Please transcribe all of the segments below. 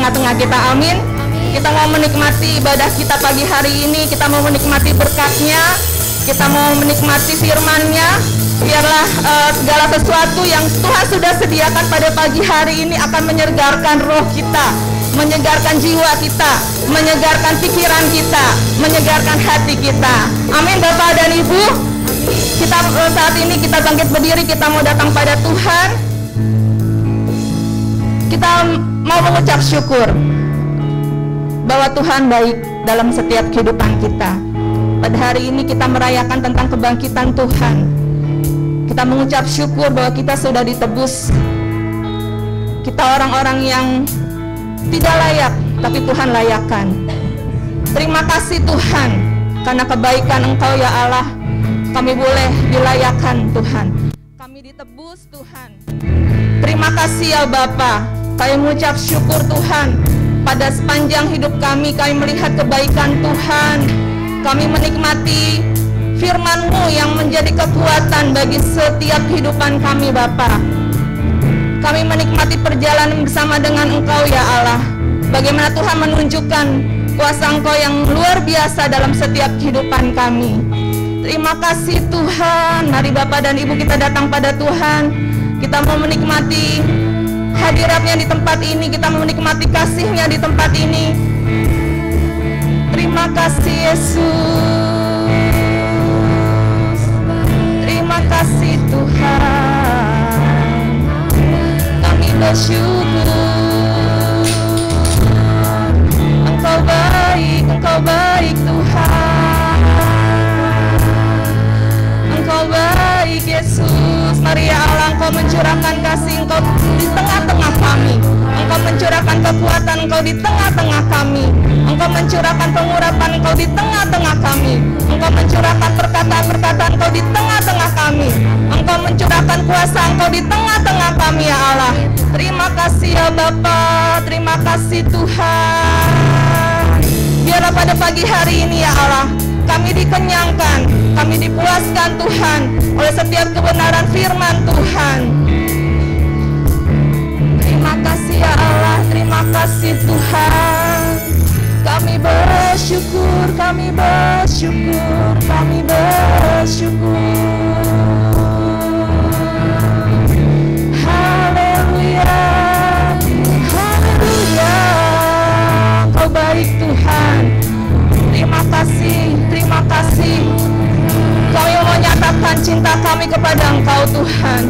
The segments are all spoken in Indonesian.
tengah-tengah kita. Amin. Kita mau menikmati ibadah kita pagi hari ini. Kita mau menikmati berkat-Nya. Kita mau menikmati firman-Nya. Biarlah segala sesuatu yang Tuhan sudah sediakan pada pagi hari ini akan menyegarkan roh kita, menyegarkan jiwa kita, menyegarkan pikiran kita, menyegarkan hati kita. Amin Bapak dan Ibu. Kita saat ini kita bangkit berdiri, kita mau datang pada Tuhan. Kita mau mengucap syukur bahwa Tuhan baik dalam setiap kehidupan kita. Pada hari ini kita merayakan tentang kebangkitan Tuhan. Kita mengucap syukur bahwa kita sudah ditebus. Kita orang-orang yang tidak layak, tapi Tuhan layakkan. Terima kasih Tuhan, karena kebaikan Engkau ya Allah, kami boleh dilayakkan Tuhan. Kami ditebus Tuhan. Terima kasih ya Bapa. Kami mengucap syukur Tuhan. Pada sepanjang hidup kami melihat kebaikan Tuhan. Kami menikmati firman-Mu yang menjadi kekuatan bagi setiap kehidupan kami Bapa. Kami menikmati perjalanan bersama dengan Engkau ya Allah. Bagaimana Tuhan menunjukkan kuasa Engkau yang luar biasa dalam setiap kehidupan kami. Terima kasih Tuhan. Mari Bapak dan Ibu kita datang pada Tuhan. Kita mau menikmati hadirat-Nya di tempat ini. Kita mau menikmati kasih-Nya di tempat ini. Terima kasih Yesus. Terima kasih Tuhan. Kami bersyukur. Engkau baik Tuhan. Engkau baik Yesus. Mari ya Allah, Engkau mencurahkan kasih Engkau di tengah-tengah kami. Engkau mencurahkan kekuatan Engkau di tengah-tengah kami. Engkau mencurahkan pengurapan Engkau di tengah-tengah kami. Engkau mencurahkan perkataan-perkataan Engkau di tengah-tengah kami. Engkau mencurahkan kuasa Engkau di tengah-tengah kami ya Allah. Terima kasih ya Bapa. Terima kasih Tuhan. Biarlah pada pagi hari ini ya Allah, kami dikenyangkan, kami dipuaskan Tuhan oleh setiap kebenaran firman Tuhan. Terima kasih ya Allah, terima kasih Tuhan. Kami bersyukur, kami bersyukur, kami bersyukur. Haleluya, haleluya. Engkau baik Tuhan. Terima kasih, terima kasih. Kami menyatakan cinta kami kepada Engkau Tuhan.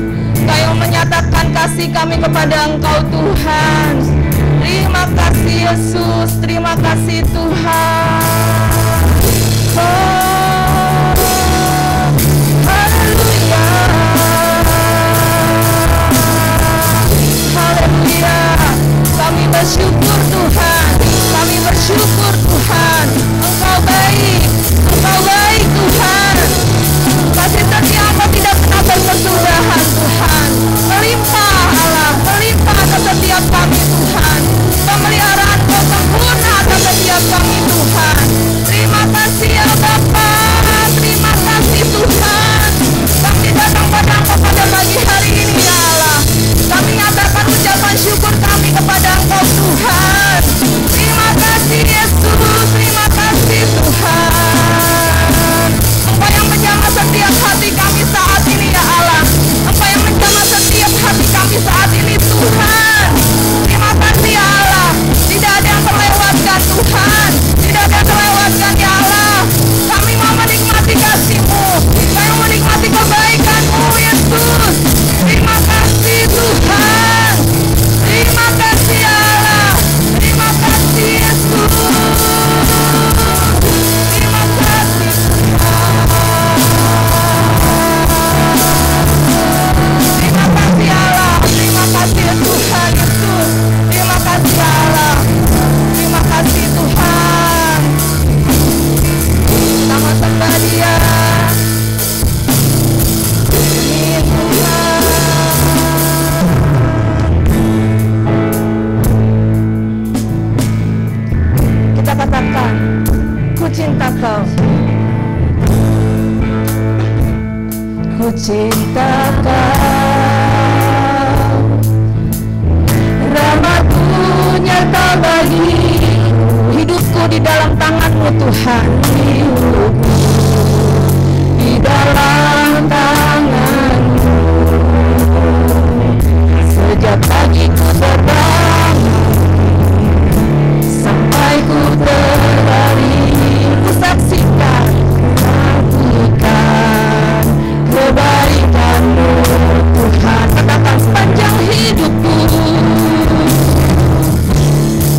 Kami menyatakan kasih kami kepada Engkau Tuhan. Terima kasih Yesus, terima kasih Tuhan. Oh, haleluya, haleluya. Kami bersyukur Tuhan, kami bersyukur Tuhan. Engkau baik Tuhan. Kasih setia Engkau tidak pernah berkesudahan Tuhan. Melimpah Allah, melimpah atas setiap kami Tuhan. Pemeliharaan Engkau sempurna atas setiap kami Tuhan. Terima kasih ya Bapa, terima kasih Tuhan. Kami datang pada Engkau pada pagi hari ini ya Allah. Kami nyatakan ucapan syukur kami kepada Engkau Tuhan. Terima kasih Yesus, terima kasih Tuhan. Engkau yang menjamah setiap hati kami saat ini ya Allah. Engkau yang menjamah setiap hati kami saat ini Tuhan. Terima kasih ya Allah. Tidak ada yang terlewatkan Tuhan. Tidak ada yang terlewatkan ya Allah. Kami mau menikmati kasih-Mu. Kami mau menikmati kebaikan-Mu Yesus. Terima kasih Tuhan. Terima kasih ya Allah. Terima kasih Yesus. Terima kasih Tuhan. Terima kasih Allah. Terima kasih Tuhan Yesus. Terima kasih Allah. Terima kasih Tuhan. Sama sembah Dia. Amin Tuhan. Kita katakan, ku cinta Kau. Ku cinta Kau. Rahmat-Mu nyata di dalam tangan-Mu Tuhan. Di dalam tangan-Mu. Sejak pagi ku terbangun sampai ku berlari, ku saksikan, saksikan kebaikan-Mu Tuhan. Katakan sepanjang hidupku,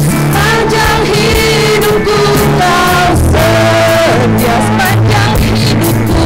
sepanjang hidupku Kau setia, sepanjang hidupku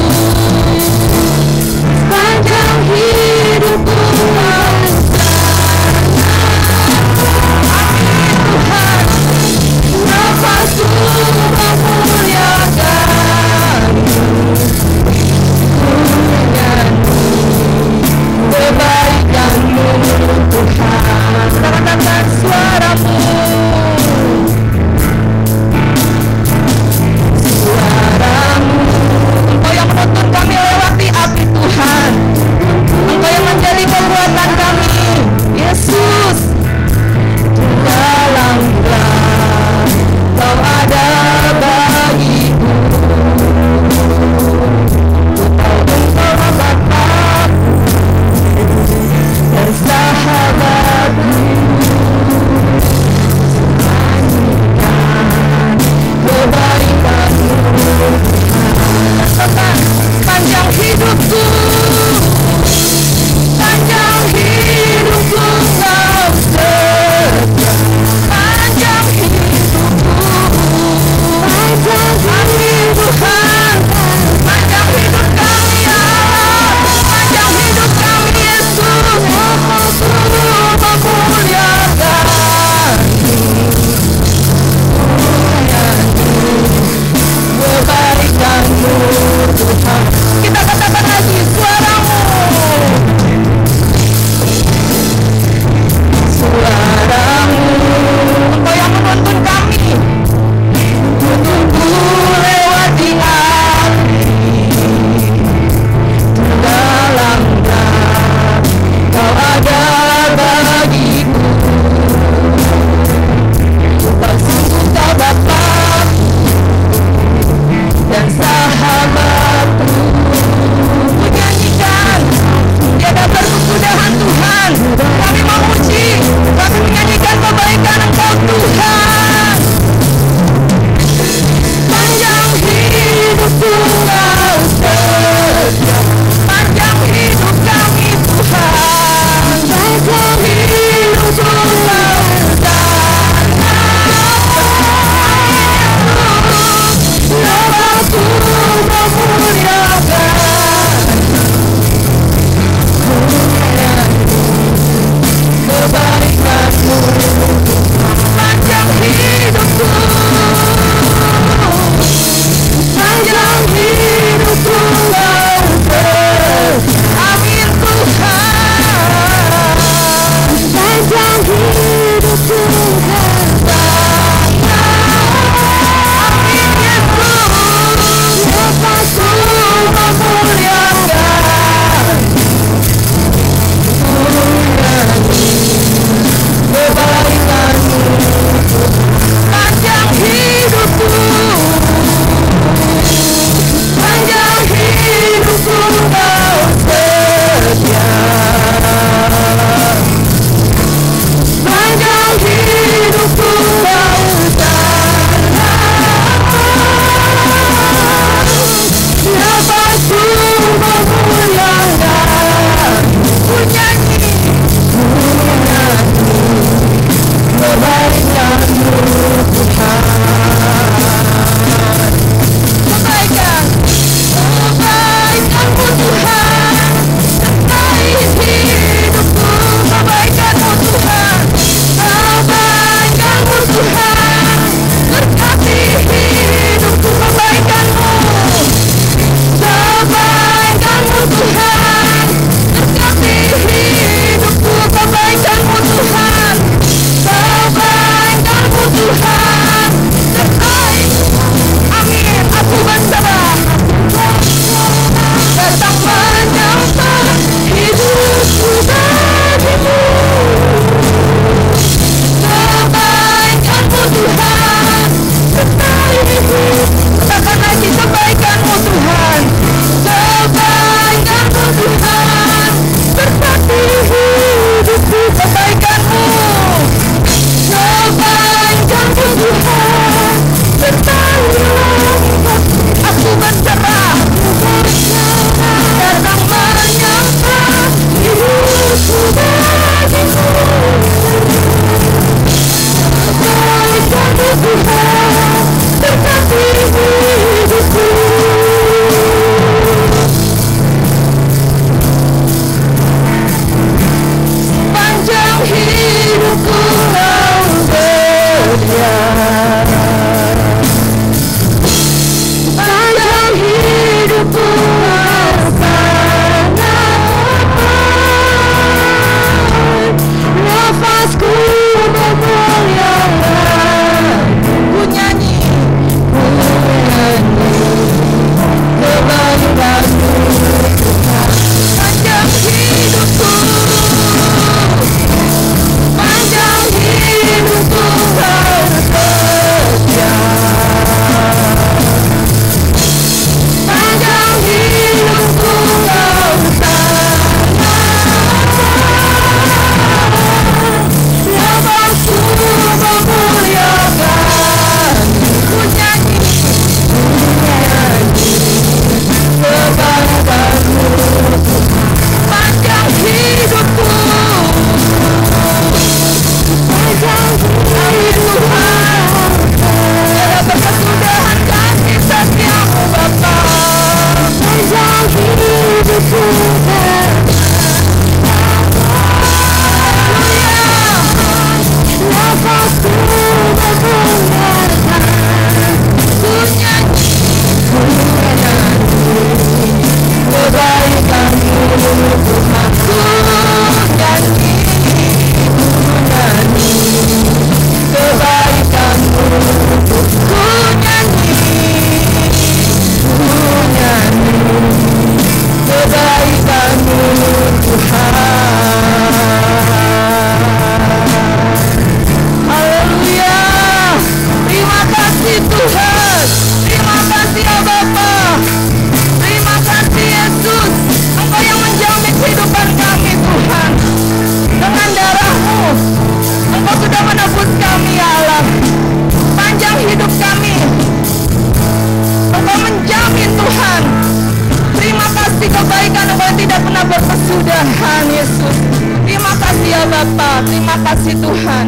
Tuhan Yesus. Terima kasih ya Bapa, terima kasih Tuhan.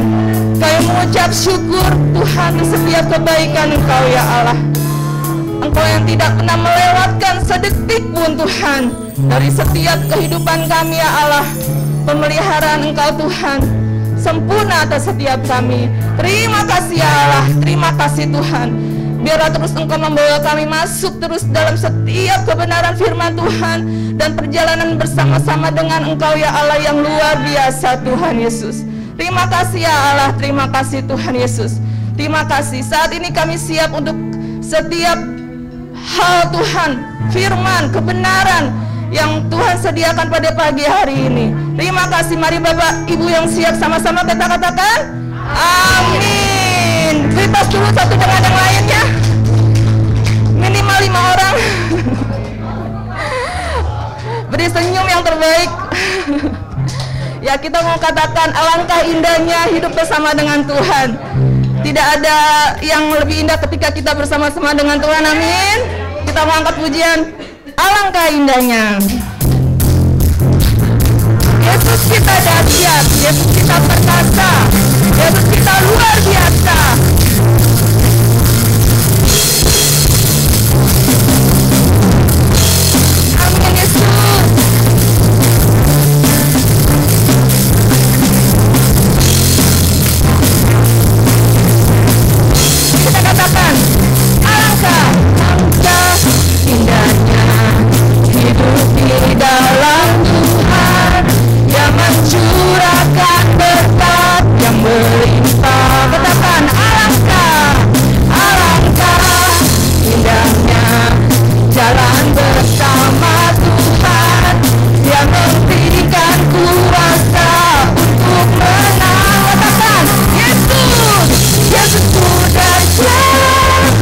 Kami mengucap syukur Tuhan atas setiap kebaikan Engkau ya Allah. Engkau yang tidak pernah melewatkan sedetik pun Tuhan dari setiap kehidupan kami ya Allah. Pemeliharaan Engkau Tuhan sempurna atas setiap kami. Terima kasih ya Allah, terima kasih Tuhan. Biarlah terus Engkau membawa kami masuk terus dalam setiap kebenaran firman Tuhan dan perjalanan bersama-sama dengan Engkau ya Allah yang luar biasa Tuhan Yesus. Terima kasih ya Allah, terima kasih Tuhan Yesus. Terima kasih. Saat ini kami siap untuk setiap hal Tuhan, firman, kebenaran yang Tuhan sediakan pada pagi hari ini. Terima kasih. Mari Bapak Ibu yang siap sama-sama kita katakan amin. Repost dulu satu dengan yang lainnya, minimal 5 orang. Beri senyum yang terbaik. Ya, kita mau katakan alangkah indahnya hidup bersama dengan Tuhan. Tidak ada yang lebih indah ketika kita bersama-sama dengan Tuhan. Amin. Kita mau angkat pujian. Alangkah indahnya. Yesus kita dahsyat, Yesus kita perkasa, Yesus kita luar biasa. Amin Yesus. Kita katakan alangkah indahnya hidup di dalam Tuhan yang mencurahkan berkat yang melimpah. Katakan alangkah indahnya jalan bersama Tuhan yang memberikan kuasa untuk menang. Katakan Yesus, Yesus ku dahsyat.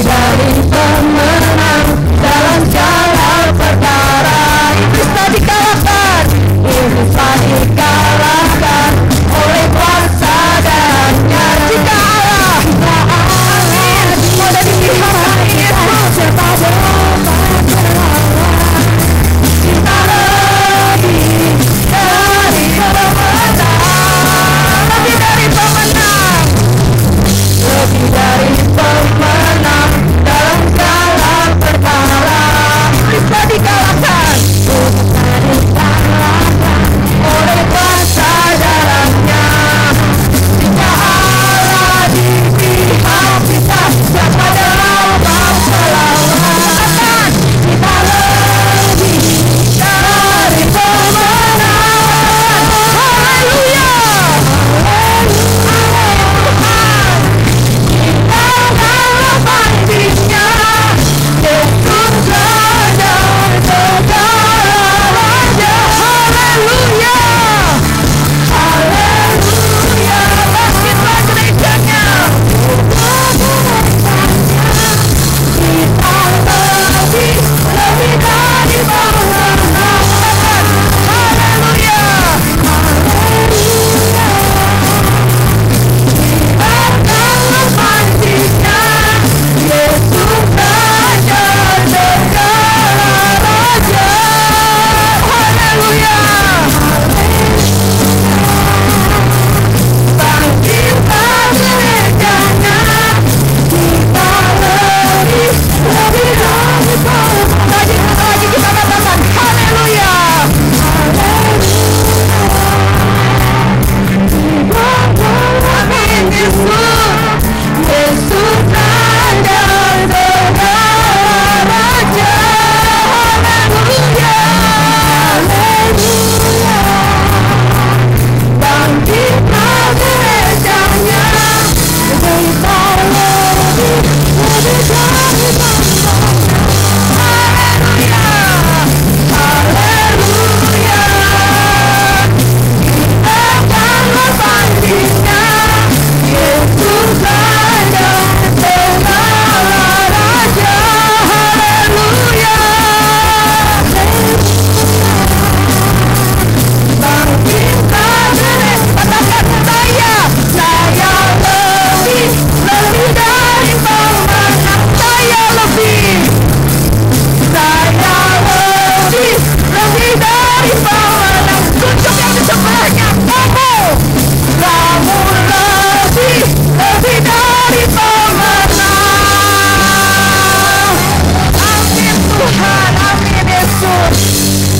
dari pemenang dalam segala perkara. Iblis telah dikalahkan, iblis telah dikalahkan oleh kuasa darahnya. Jika Allah ada di pihak Yesus, siapa dapat melawan? Kita lebih dari pemenang, lebih dari pemenang, lebih dari pemenang dalam segala perkara. Kita dikalahkan, kita dikalahkan oleh kuasa darahnya. Jika Allah di pihak kita, siapa dapat melawan? Kita lebih dari pemenang. Haleluya, kita dalam bandingnya Yesus Raja segala raja. Haleluya, haleluya, bangkitlah gerejanya. Kita lebih dari pemenang. Haleluya, dalam bandingnya Yesus Raja segala raja. Haleluya, bangkitlah gerejanya. Kita lebih dari pemenang. Lagi kita katakan haleluya, amin. Yesus Raja segala raja. Haleluya, bangkitlah gerejanya. Kita lebih dari pemenang. Haleluya, haleluya, dalam bandingnya Yesus Raja segala raja. Haleluya, bangkitlah gerejanya. Katakan saya lebih dari pemenang. Saya lebih dari pemenang. Tunjuk yang di sebelahnya, kamu lebih dari pemenang. Amin Tuhan, amin Yesus.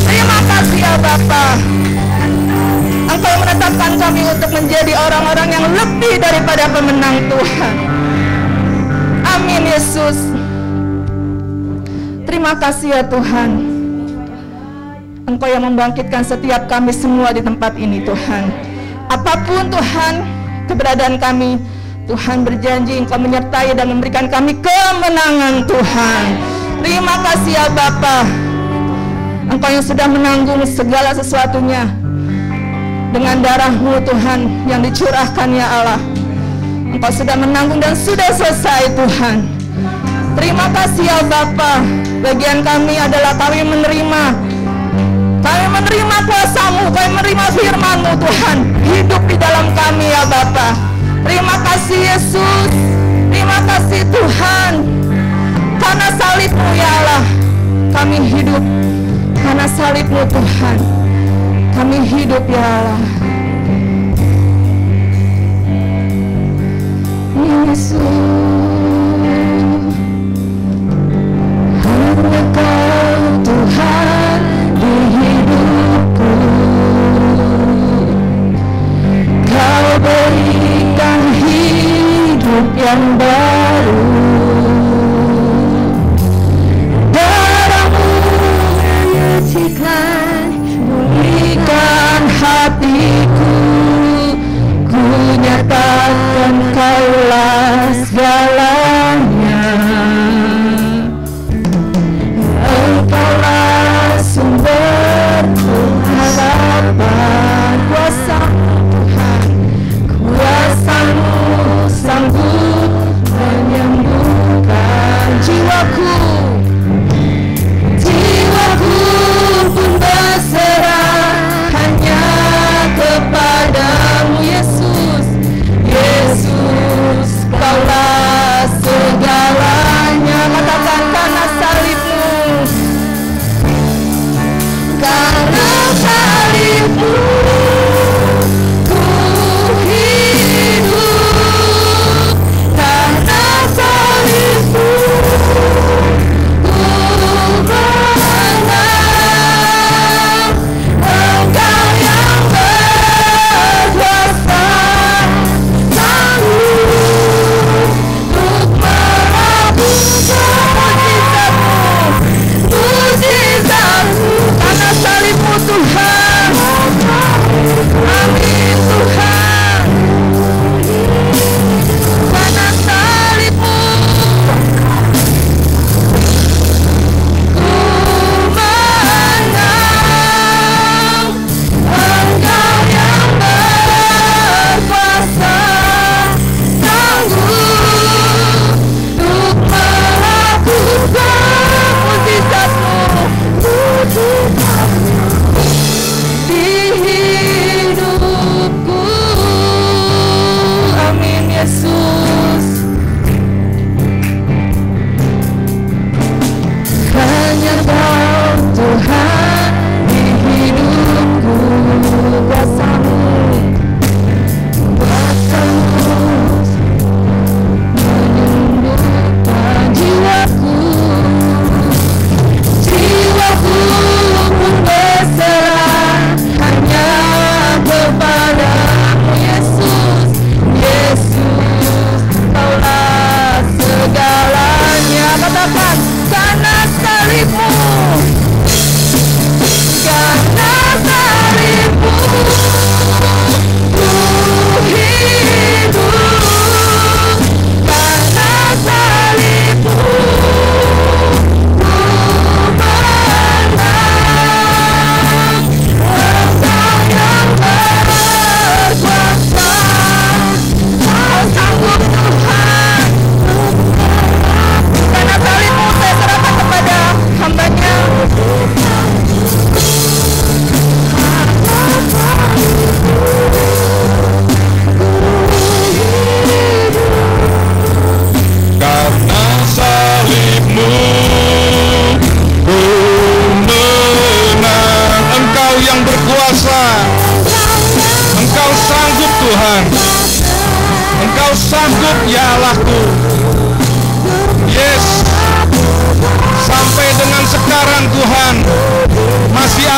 Terima kasih ya Bapa, Engkau menetapkan kami untuk menjadi orang-orang yang lebih daripada pemenang Tuhan. Amin Yesus. Terima kasih ya Tuhan, Engkau yang membangkitkan setiap kami semua di tempat ini Tuhan. Apapun Tuhan keberadaan kami, Tuhan berjanji Engkau menyertai dan memberikan kami kemenangan Tuhan. Terima kasih ya Bapa, Engkau yang sudah menanggung segala sesuatunya dengan darah-Mu Tuhan yang dicurahkan ya Allah. Engkau sudah menanggung dan sudah selesai Tuhan. Terima kasih ya Bapa. Bagian kami adalah kami menerima kuasa-Mu, kami menerima firman-Mu Tuhan, hidup di dalam kami ya Bapa. Terima kasih Yesus, terima kasih Tuhan. Karena salib-Mu ya Allah, kami hidup. Karena salib-Mu Tuhan, kami hidup ya Allah. Yesus, hanya Kau Tuhan di hidupku. Kau berikan hidup yang baru. Darah-Mu menyucikan, pulihkan hatiku. Ku nyatakan Kaulah segalanya. Engkaulah sumber pengharapan. Kuasa-Mu Tuhan, kuasa-Mu sanggup menyembuhkan.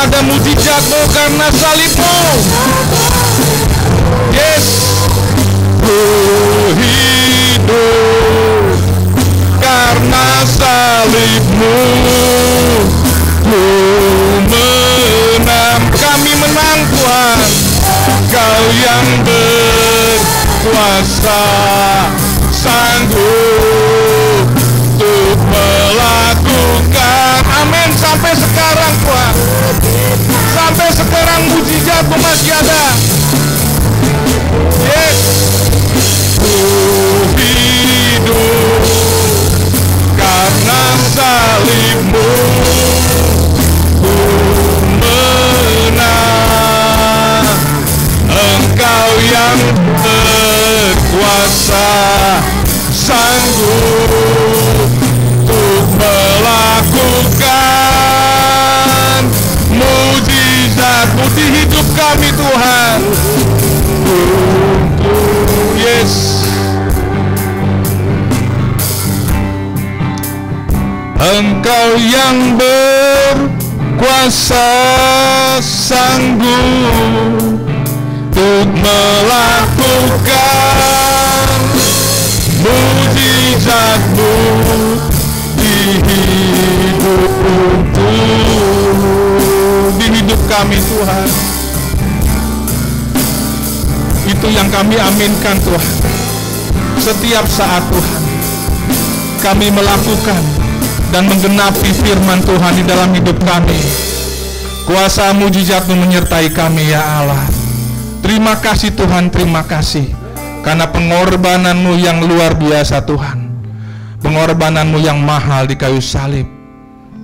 ada mujizat-Mu karena salib-Mu. Yes. Ku hidup karena salib-Mu. Ku menang, kami menang Tuhan. Kau yang berkuasa, sanggup untuk melakukan. Amin. Sampai sekarang Tuhan, sampai sekarang mujizat-Mu masih ada. Yes. Ku hidup karena salib-Mu. Ku menang. Engkau yang berkuasa, sanggup untuk melakukan mujizat-Mu di hidup kami Tuhan. Yes. Engkau yang berkuasa, sanggup untuk melakukan mujizat-Mu di hidup kami Tuhan. Itu yang kami aminkan Tuhan. Setiap saat Tuhan kami melakukan dan menggenapi firman Tuhan di dalam hidup kami. Kuasa mujizat-Mu menyertai kami ya Allah. Terima kasih Tuhan, terima kasih karena pengorbanan-Mu yang luar biasa Tuhan. Pengorbanan-Mu yang mahal di kayu salib,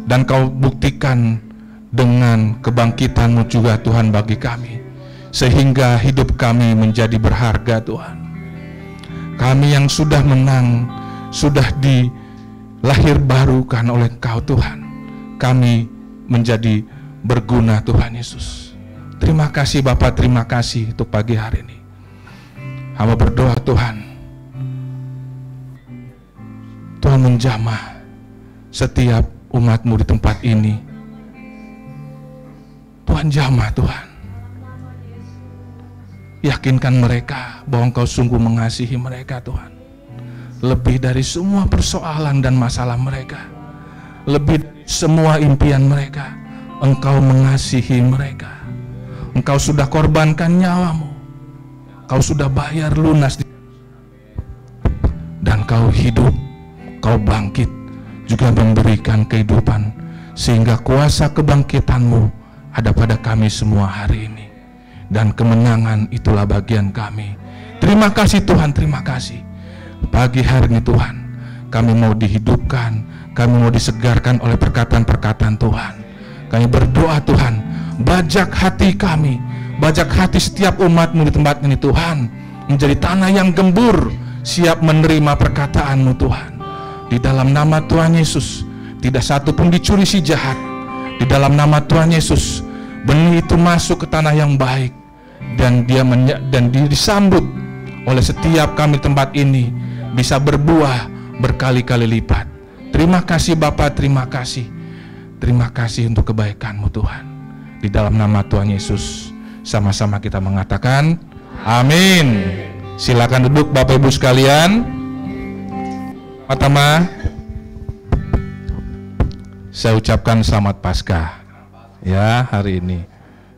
dan Kau buktikan dengan kebangkitan-Mu juga Tuhan bagi kami, sehingga hidup kami menjadi berharga Tuhan. Kami yang sudah menang, sudah dilahir barukan oleh Engkau Tuhan, kami menjadi berguna Tuhan Yesus. Terima kasih Bapak, terima kasih untuk pagi hari ini. Hamba berdoa Tuhan, Tuhan menjamah setiap umat-Mu di tempat ini. Tuhan jamah Tuhan. Yakinkan mereka bahwa Engkau sungguh mengasihi mereka Tuhan. Lebih dari semua persoalan dan masalah mereka, lebih dari semua impian mereka, Engkau mengasihi mereka. Engkau sudah korbankan nyawa-Mu, Kau sudah bayar lunas, dan Kau hidup, Kau bangkit, juga memberikan kehidupan, sehingga kuasa kebangkitan-Mu ada pada kami semua hari ini, dan kemenangan itulah bagian kami. Terima kasih Tuhan, terima kasih. Pagi hari ini Tuhan, kami mau dihidupkan, kami mau disegarkan oleh perkataan-perkataan Tuhan. Kami berdoa Tuhan, bajak hati kami, bajak hati setiap umat-Mu di tempat ini Tuhan, menjadi tanah yang gembur, siap menerima perkataan-Mu Tuhan. Di dalam nama Tuhan Yesus, tidak satu pun dicuri si jahat. Di dalam nama Tuhan Yesus, benih itu masuk ke tanah yang baik, dan dia disambut oleh setiap kami tempat ini, bisa berbuah berkali-kali lipat. Terima kasih Bapa, terima kasih. Terima kasih untuk kebaikan-Mu Tuhan. Di dalam nama Tuhan Yesus, sama-sama kita mengatakan amin. Silakan duduk Bapak Ibu sekalian. Pertama, saya ucapkan selamat Paskah ya hari ini.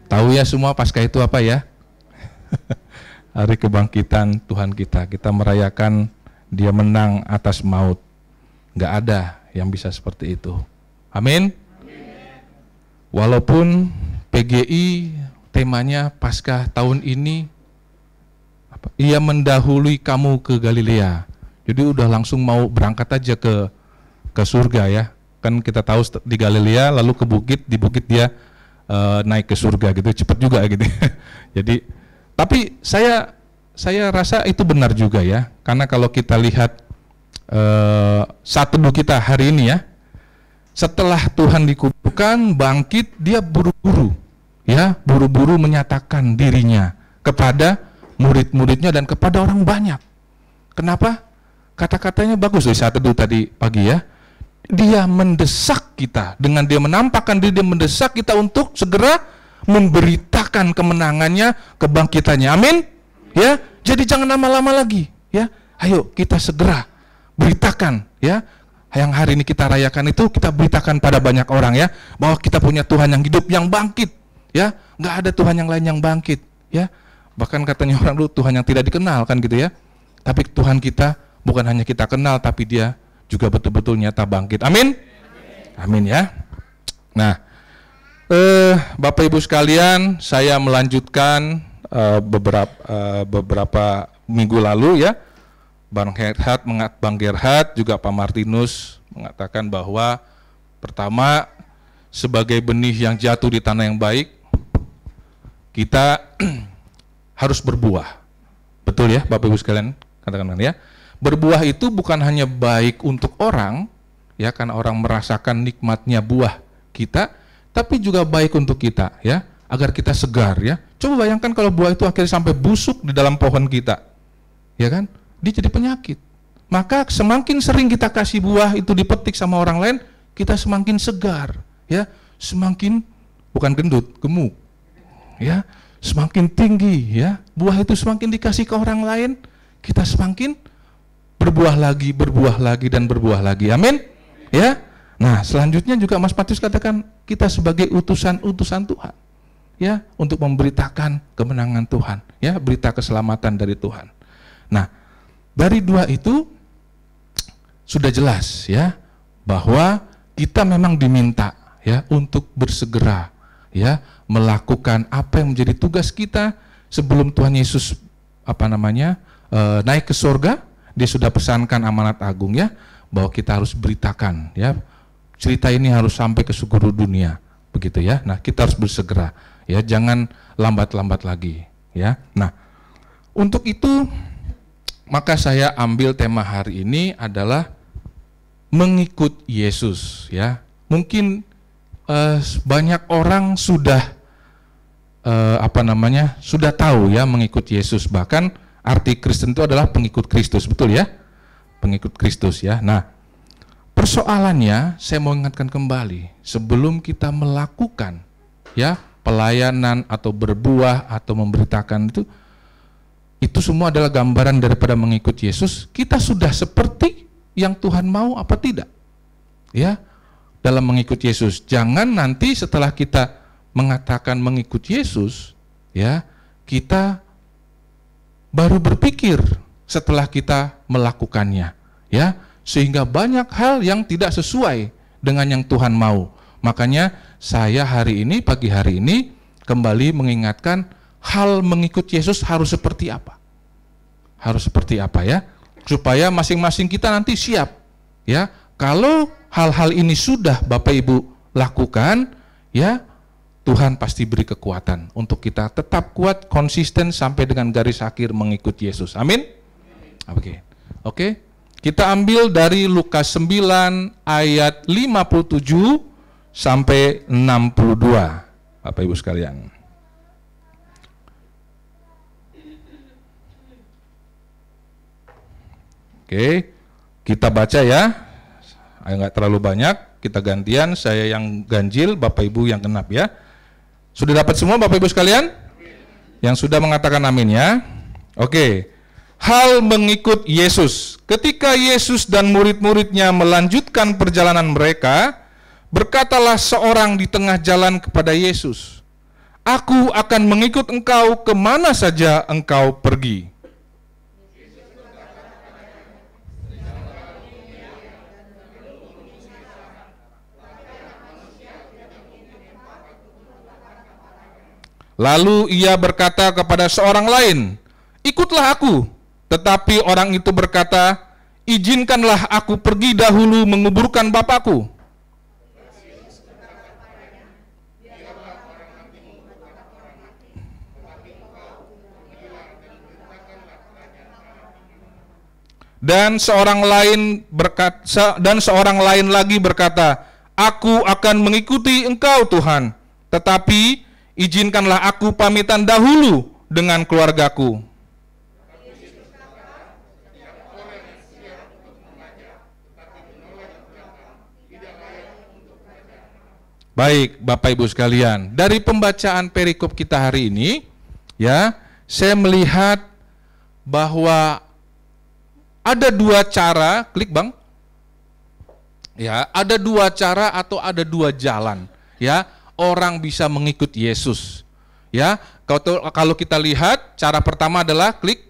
Tahu ya semua Paskah itu apa ya? Hari kebangkitan Tuhan kita. Kita merayakan Dia menang atas maut. Gak ada yang bisa seperti itu. Amin. Walaupun PGI temanya Paskah tahun ini, Ia mendahului kamu ke Galilea. Jadi udah langsung mau berangkat aja ke surga ya. Kan kita tahu di Galilea lalu ke bukit, di bukit dia naik ke surga gitu, cepat juga gitu. Jadi tapi saya rasa itu benar juga ya. Karena kalau kita lihat saat teduh kita hari ini ya, setelah Tuhan dikuburkan, bangkit, dia buru-buru menyatakan dirinya kepada murid-muridnya dan kepada orang banyak. Kenapa? Kata-katanya bagus dari saat teduh tadi pagi ya. dia mendesak kita, dengan dia menampakkan diri, dia mendesak kita untuk segera memberitakan kemenangannya, kebangkitannya. Amin. Ya, jadi jangan lama-lama lagi, ya. Ayo kita segera beritakan, ya. Yang hari ini kita rayakan itu, kita beritakan pada banyak orang, ya, bahwa kita punya Tuhan yang hidup, yang bangkit, ya. Nggak ada Tuhan yang lain yang bangkit, ya. Bahkan katanya orang dulu Tuhan yang tidak dikenal, kan gitu ya. Tapi Tuhan kita bukan hanya kita kenal, tapi dia juga betul-betul nyata bangkit. Amin. Amin, ya. Nah, Bapak Ibu sekalian, saya melanjutkan beberapa minggu lalu, ya. Bang Gerhard juga Pak Martinus mengatakan bahwa pertama, sebagai benih yang jatuh di tanah yang baik, kita harus berbuah. Betul ya Bapak Ibu sekalian, katakan ya. Berbuah itu bukan hanya baik untuk orang, ya, karena orang merasakan nikmatnya buah kita, tapi juga baik untuk kita, ya, agar kita segar, ya. Coba bayangkan kalau buah itu akhirnya sampai busuk di dalam pohon kita, ya kan? Dia jadi penyakit. Maka semakin sering kita kasih buah itu dipetik sama orang lain, kita semakin segar, ya, semakin bukan gendut, gemuk, ya, semakin tinggi, ya. Buah itu semakin dikasih ke orang lain, kita semakin berbuah lagi dan berbuah lagi. Amin. Ya. Nah, selanjutnya juga Mas Matius katakan kita sebagai utusan-utusan Tuhan, ya, untuk memberitakan kemenangan Tuhan, ya, berita keselamatan dari Tuhan. Nah, dari dua itu sudah jelas, ya, bahwa kita memang diminta, ya, untuk bersegera, ya, melakukan apa yang menjadi tugas kita sebelum Tuhan Yesus naik ke surga. Dia sudah pesankan amanat agung, ya, bahwa kita harus beritakan, ya, cerita ini harus sampai ke seluruh dunia, begitu, ya. Nah, kita harus bersegera, ya, jangan lambat-lambat lagi, ya. Nah, untuk itu maka saya ambil tema hari ini adalah mengikut Yesus, ya. Mungkin banyak orang sudah sudah tahu, ya, mengikut Yesus. Bahkan arti Kristen itu adalah pengikut Kristus, betul ya? Pengikut Kristus, ya. Nah, persoalannya saya mau ingatkan kembali, sebelum kita melakukan, ya, pelayanan atau berbuah atau memberitakan itu semua adalah gambaran daripada mengikut Yesus. Kita sudah seperti yang Tuhan mau apa tidak? Ya, dalam mengikut Yesus. Jangan nanti setelah kita mengatakan mengikut Yesus, ya, kita baru berpikir setelah kita melakukannya, ya, sehingga banyak hal yang tidak sesuai dengan yang Tuhan mau. Makanya saya pagi hari ini kembali mengingatkan hal mengikut Yesus harus seperti apa? Harus seperti apa, ya? Supaya masing-masing kita nanti siap, ya. Kalau hal-hal ini sudah Bapak Ibu lakukan, ya, Tuhan pasti beri kekuatan untuk kita tetap kuat, konsisten sampai dengan garis akhir mengikut Yesus. Amin? Oke. Kita ambil dari Lukas 9 ayat 57 sampai 62. Bapak Ibu sekalian. Oke, kita baca, ya. Nggak terlalu banyak, kita gantian, saya yang ganjil, Bapak Ibu yang genap, ya. Sudah dapat semua Bapak Ibu sekalian? Yang sudah mengatakan amin, ya. Oke. Hal mengikut Yesus. Ketika Yesus dan murid-muridnya melanjutkan perjalanan mereka, berkatalah seorang di tengah jalan kepada Yesus, "Aku akan mengikut engkau kemana saja engkau pergi." Lalu ia berkata kepada seorang lain, "Ikutlah aku." Tetapi orang itu berkata, "Izinkanlah aku pergi dahulu menguburkan bapakku." Dan seorang lain lagi berkata, "Aku akan mengikuti engkau Tuhan, tetapi izinkanlah aku pamitan dahulu dengan keluargaku." Baik, Bapak Ibu sekalian, dari pembacaan perikop kita hari ini, ya, saya melihat bahwa ada dua cara, klik Bang. Ya, ada dua cara atau ada dua jalan, ya, orang bisa mengikut Yesus. Ya, kalau kita lihat, cara pertama adalah klik,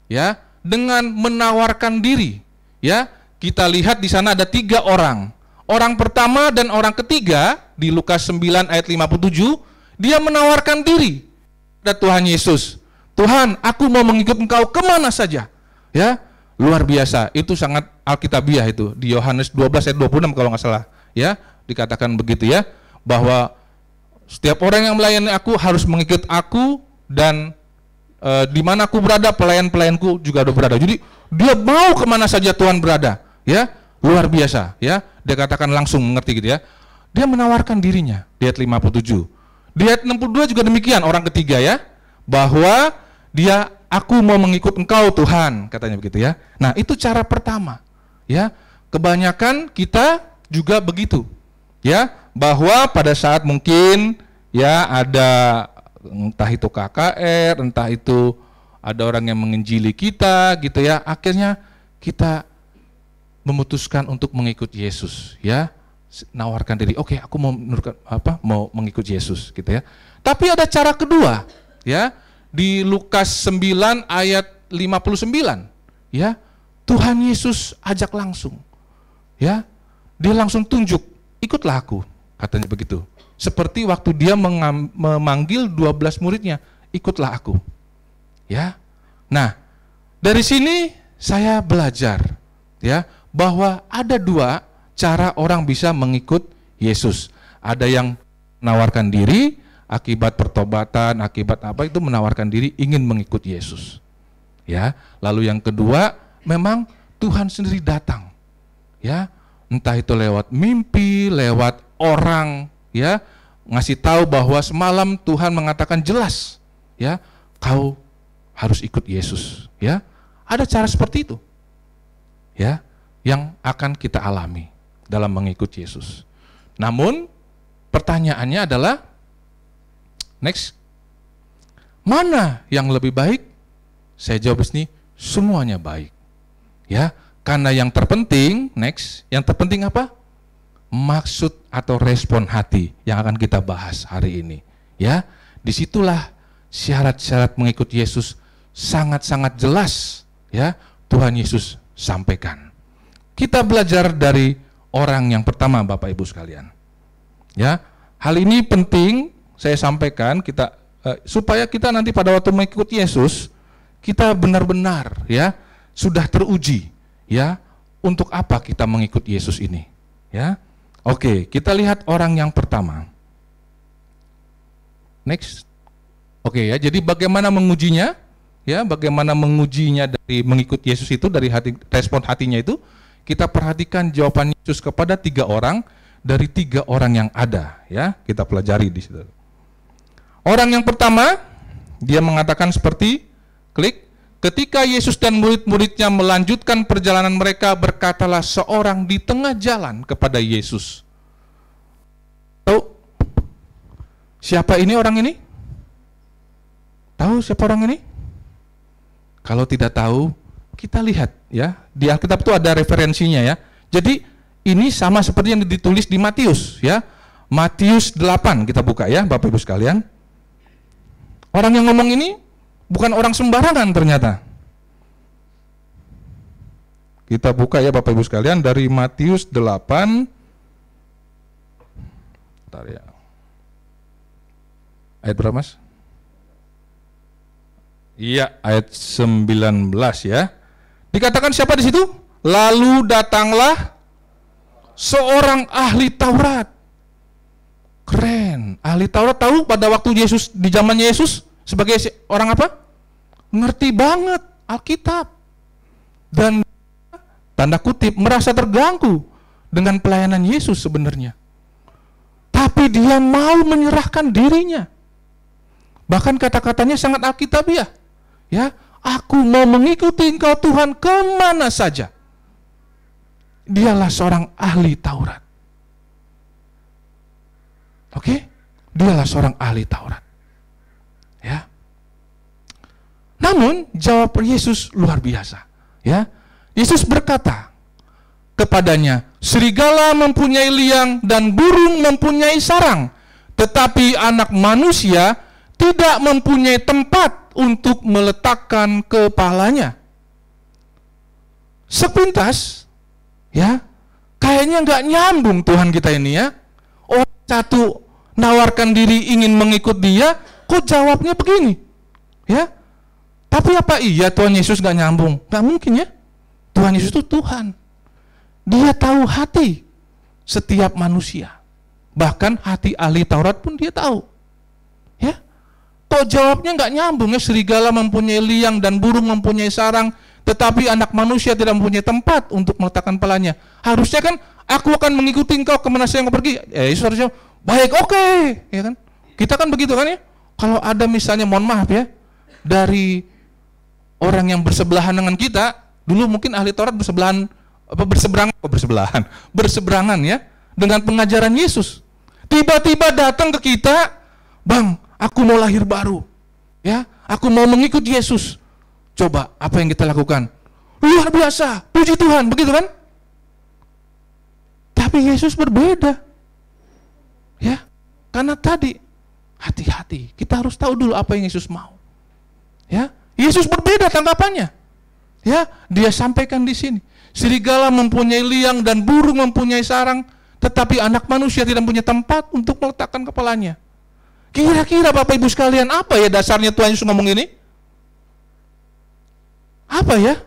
ya, dengan menawarkan diri. Ya, kita lihat di sana ada 3 orang. Orang pertama dan orang ketiga di Lukas 9 ayat 57, dia menawarkan diri kepada Tuhan Yesus. Tuhan, aku mau mengikut Engkau kemana saja. Ya, luar biasa. Itu sangat alkitabiah itu di Yohanes 12 ayat 26 kalau nggak salah. Ya, dikatakan begitu ya, bahwa setiap orang yang melayani aku harus mengikut aku, dan di mana aku berada, pelayan-pelayanku juga ada berada. Jadi dia mau kemana saja Tuhan berada. Ya, luar biasa. Ya, dia katakan langsung mengerti gitu ya. Dia menawarkan dirinya di ayat 57. Di ayat 62 juga demikian, orang ketiga ya, bahwa dia, aku mau mengikut Engkau Tuhan, katanya begitu ya. Nah, itu cara pertama. Ya, kebanyakan kita juga begitu. Ya, bahwa pada saat mungkin ya ada entah itu KKR, entah itu ada orang yang menginjili kita gitu ya, akhirnya kita memutuskan untuk mengikut Yesus, ya, nawarkan diri, oke, aku mau mau mengikut Yesus gitu ya. Tapi ada cara kedua, ya, di Lukas 9 ayat 59, ya, Tuhan Yesus ajak langsung, ya, dia langsung tunjuk, ikutlah aku, katanya begitu. Seperti waktu dia memanggil 12 muridnya, ikutlah aku, ya. Nah, dari sini saya belajar, ya, bahwa ada 2 cara orang bisa mengikut Yesus. Ada yang menawarkan diri akibat pertobatan, akibat apa itu menawarkan diri ingin mengikut Yesus. Ya, lalu yang kedua, memang Tuhan sendiri datang. Ya, entah itu lewat mimpi, lewat orang, ya, ngasih tahu bahwa semalam Tuhan mengatakan jelas, ya, kau harus ikut Yesus, ya. Ada cara seperti itu. Ya, yang akan kita alami dalam mengikut Yesus. Namun pertanyaannya adalah, next, mana yang lebih baik? Saya jawab ini, semuanya baik. Ya, karena yang terpenting, next, yang terpenting apa? Maksud atau respon hati yang akan kita bahas hari ini. Ya, disitulah syarat-syarat mengikut Yesus sangat-sangat jelas. Ya, Tuhan Yesus sampaikan. Kita belajar dari orang yang pertama, Bapak Ibu sekalian. Ya, hal ini penting saya sampaikan kita supaya kita nanti pada waktu mengikuti Yesus kita benar-benar ya sudah teruji ya untuk apa kita mengikuti Yesus ini. Ya, oke, kita lihat orang yang pertama. Next, oke ya. Jadi bagaimana mengujinya? Ya, bagaimana mengujinya dari mengikuti Yesus itu dari hati, respon hatinya itu? Kita perhatikan jawaban Yesus kepada 3 orang dari 3 orang yang ada, ya. Kita pelajari di situ. Orang yang pertama, dia mengatakan seperti klik, ketika Yesus dan murid-muridnya melanjutkan perjalanan mereka, berkatalah seorang di tengah jalan kepada Yesus. Tahu siapa ini orang ini? Tahu siapa orang ini? Kalau tidak tahu, kita lihat ya, di Alkitab itu ada referensinya ya. Jadi ini sama seperti yang ditulis di Matius ya. Matius 8 kita buka ya, Bapak Ibu sekalian. Orang yang ngomong ini bukan orang sembarangan ternyata. Kita buka ya Bapak Ibu sekalian dari Matius 8. Bentar ya. Ayat berapa, Mas? Iya, ayat 19 ya. Dikatakan siapa di situ? Lalu datanglah seorang ahli Taurat. Keren. Ahli Taurat tahu pada waktu Yesus, di zamannya Yesus sebagai orang apa? Ngerti banget Alkitab. Dan tanda kutip merasa terganggu dengan pelayanan Yesus sebenarnya. Tapi dia mau menyerahkan dirinya. Bahkan kata-katanya sangat alkitabiah. Ya, aku mau mengikuti Engkau Tuhan kemana saja. Dialah seorang ahli Taurat. Oke? Dialah seorang ahli Taurat. Ya. Namun jawab Yesus luar biasa. Ya. Yesus berkata kepadanya, serigala mempunyai liang dan burung mempunyai sarang, tetapi anak manusia tidak mempunyai tempat untuk meletakkan kepalanya. Sepintas, ya, kayaknya nggak nyambung Tuhan kita ini ya. Orang satu nawarkan diri ingin mengikut dia, kok jawabnya begini, ya? Tapi apa iya Tuhan Yesus nggak nyambung? Nggak mungkin ya. Tuhan Yesus itu Tuhan. Dia tahu hati setiap manusia. Bahkan hati ahli Taurat pun dia tahu. Ya, toh jawabnya nggak nyambung ya. Serigala mempunyai liang dan burung mempunyai sarang, tetapi anak manusia tidak mempunyai tempat untuk meletakkan kepalanya. Harusnya kan aku akan mengikuti engkau kemana saja engkau pergi. Yesus harusnya baik, oke, ya kan? Kita kan begitu kan ya. Kalau ada misalnya, mohon maaf ya, dari orang yang bersebelahan dengan kita, dulu mungkin ahli Taurat berseberangan ya dengan pengajaran Yesus. Tiba-tiba datang ke kita, Bang, aku mau lahir baru, ya, aku mau mengikut Yesus. Coba apa yang kita lakukan? Luar biasa, puji Tuhan, begitu kan? Tapi Yesus berbeda, ya, karena tadi hati-hati, kita harus tahu dulu apa yang Yesus mau, ya. Yesus berbeda tanggapannya, ya. Dia sampaikan di sini, serigala mempunyai liang dan burung mempunyai sarang, tetapi anak manusia tidak punya tempat untuk meletakkan kepalanya. Kira-kira Bapak Ibu sekalian, apa ya dasarnya Tuhan Yesus ngomong ini? Apa ya?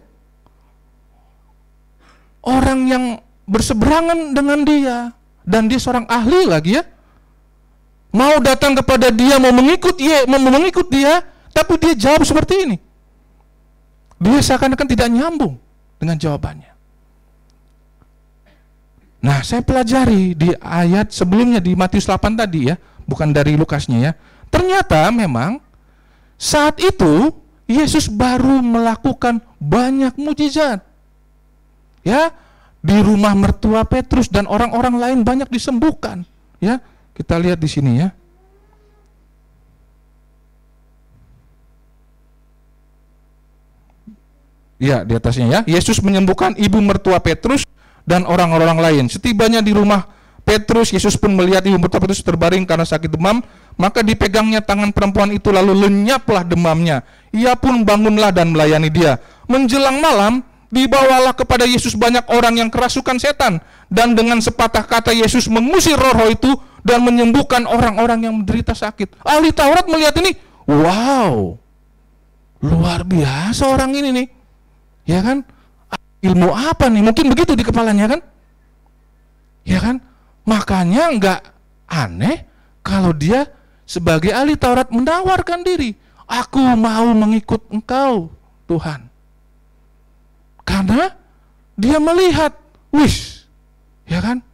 Orang yang berseberangan dengan dia, dan dia seorang ahli lagi ya, mau datang kepada dia, mau mengikut dia, tapi dia jawab seperti ini. Dia seakan-akan tidak nyambung dengan jawabannya. Nah, saya pelajari di ayat sebelumnya di Matius 8 tadi ya, bukan dari Lukasnya ya. Ternyata memang saat itu Yesus baru melakukan banyak mujizat. Ya, di rumah mertua Petrus dan orang-orang lain banyak disembuhkan. Ya, kita lihat di sini ya. Ya, di atasnya ya. Yesus menyembuhkan ibu mertua Petrus dan orang-orang lain. Setibanya di rumah Petrus, Yesus pun melihat ibu mertua Petrus terbaring karena sakit demam, maka dipegangnya tangan perempuan itu, lalu lenyaplah demamnya. Ia pun bangunlah dan melayani dia. Menjelang malam, dibawalah kepada Yesus banyak orang yang kerasukan setan, dan dengan sepatah kata Yesus mengusir roh-roh itu dan menyembuhkan orang-orang yang menderita sakit. Ahli Taurat melihat ini, wow, luar biasa orang ini nih. Ya kan? Ilmu apa nih? Mungkin begitu di kepalanya kan? Ya kan? Makanya nggak aneh kalau dia sebagai ahli Taurat menawarkan diri. Aku mau mengikut engkau, Tuhan. Karena dia melihat, wis, ya kan?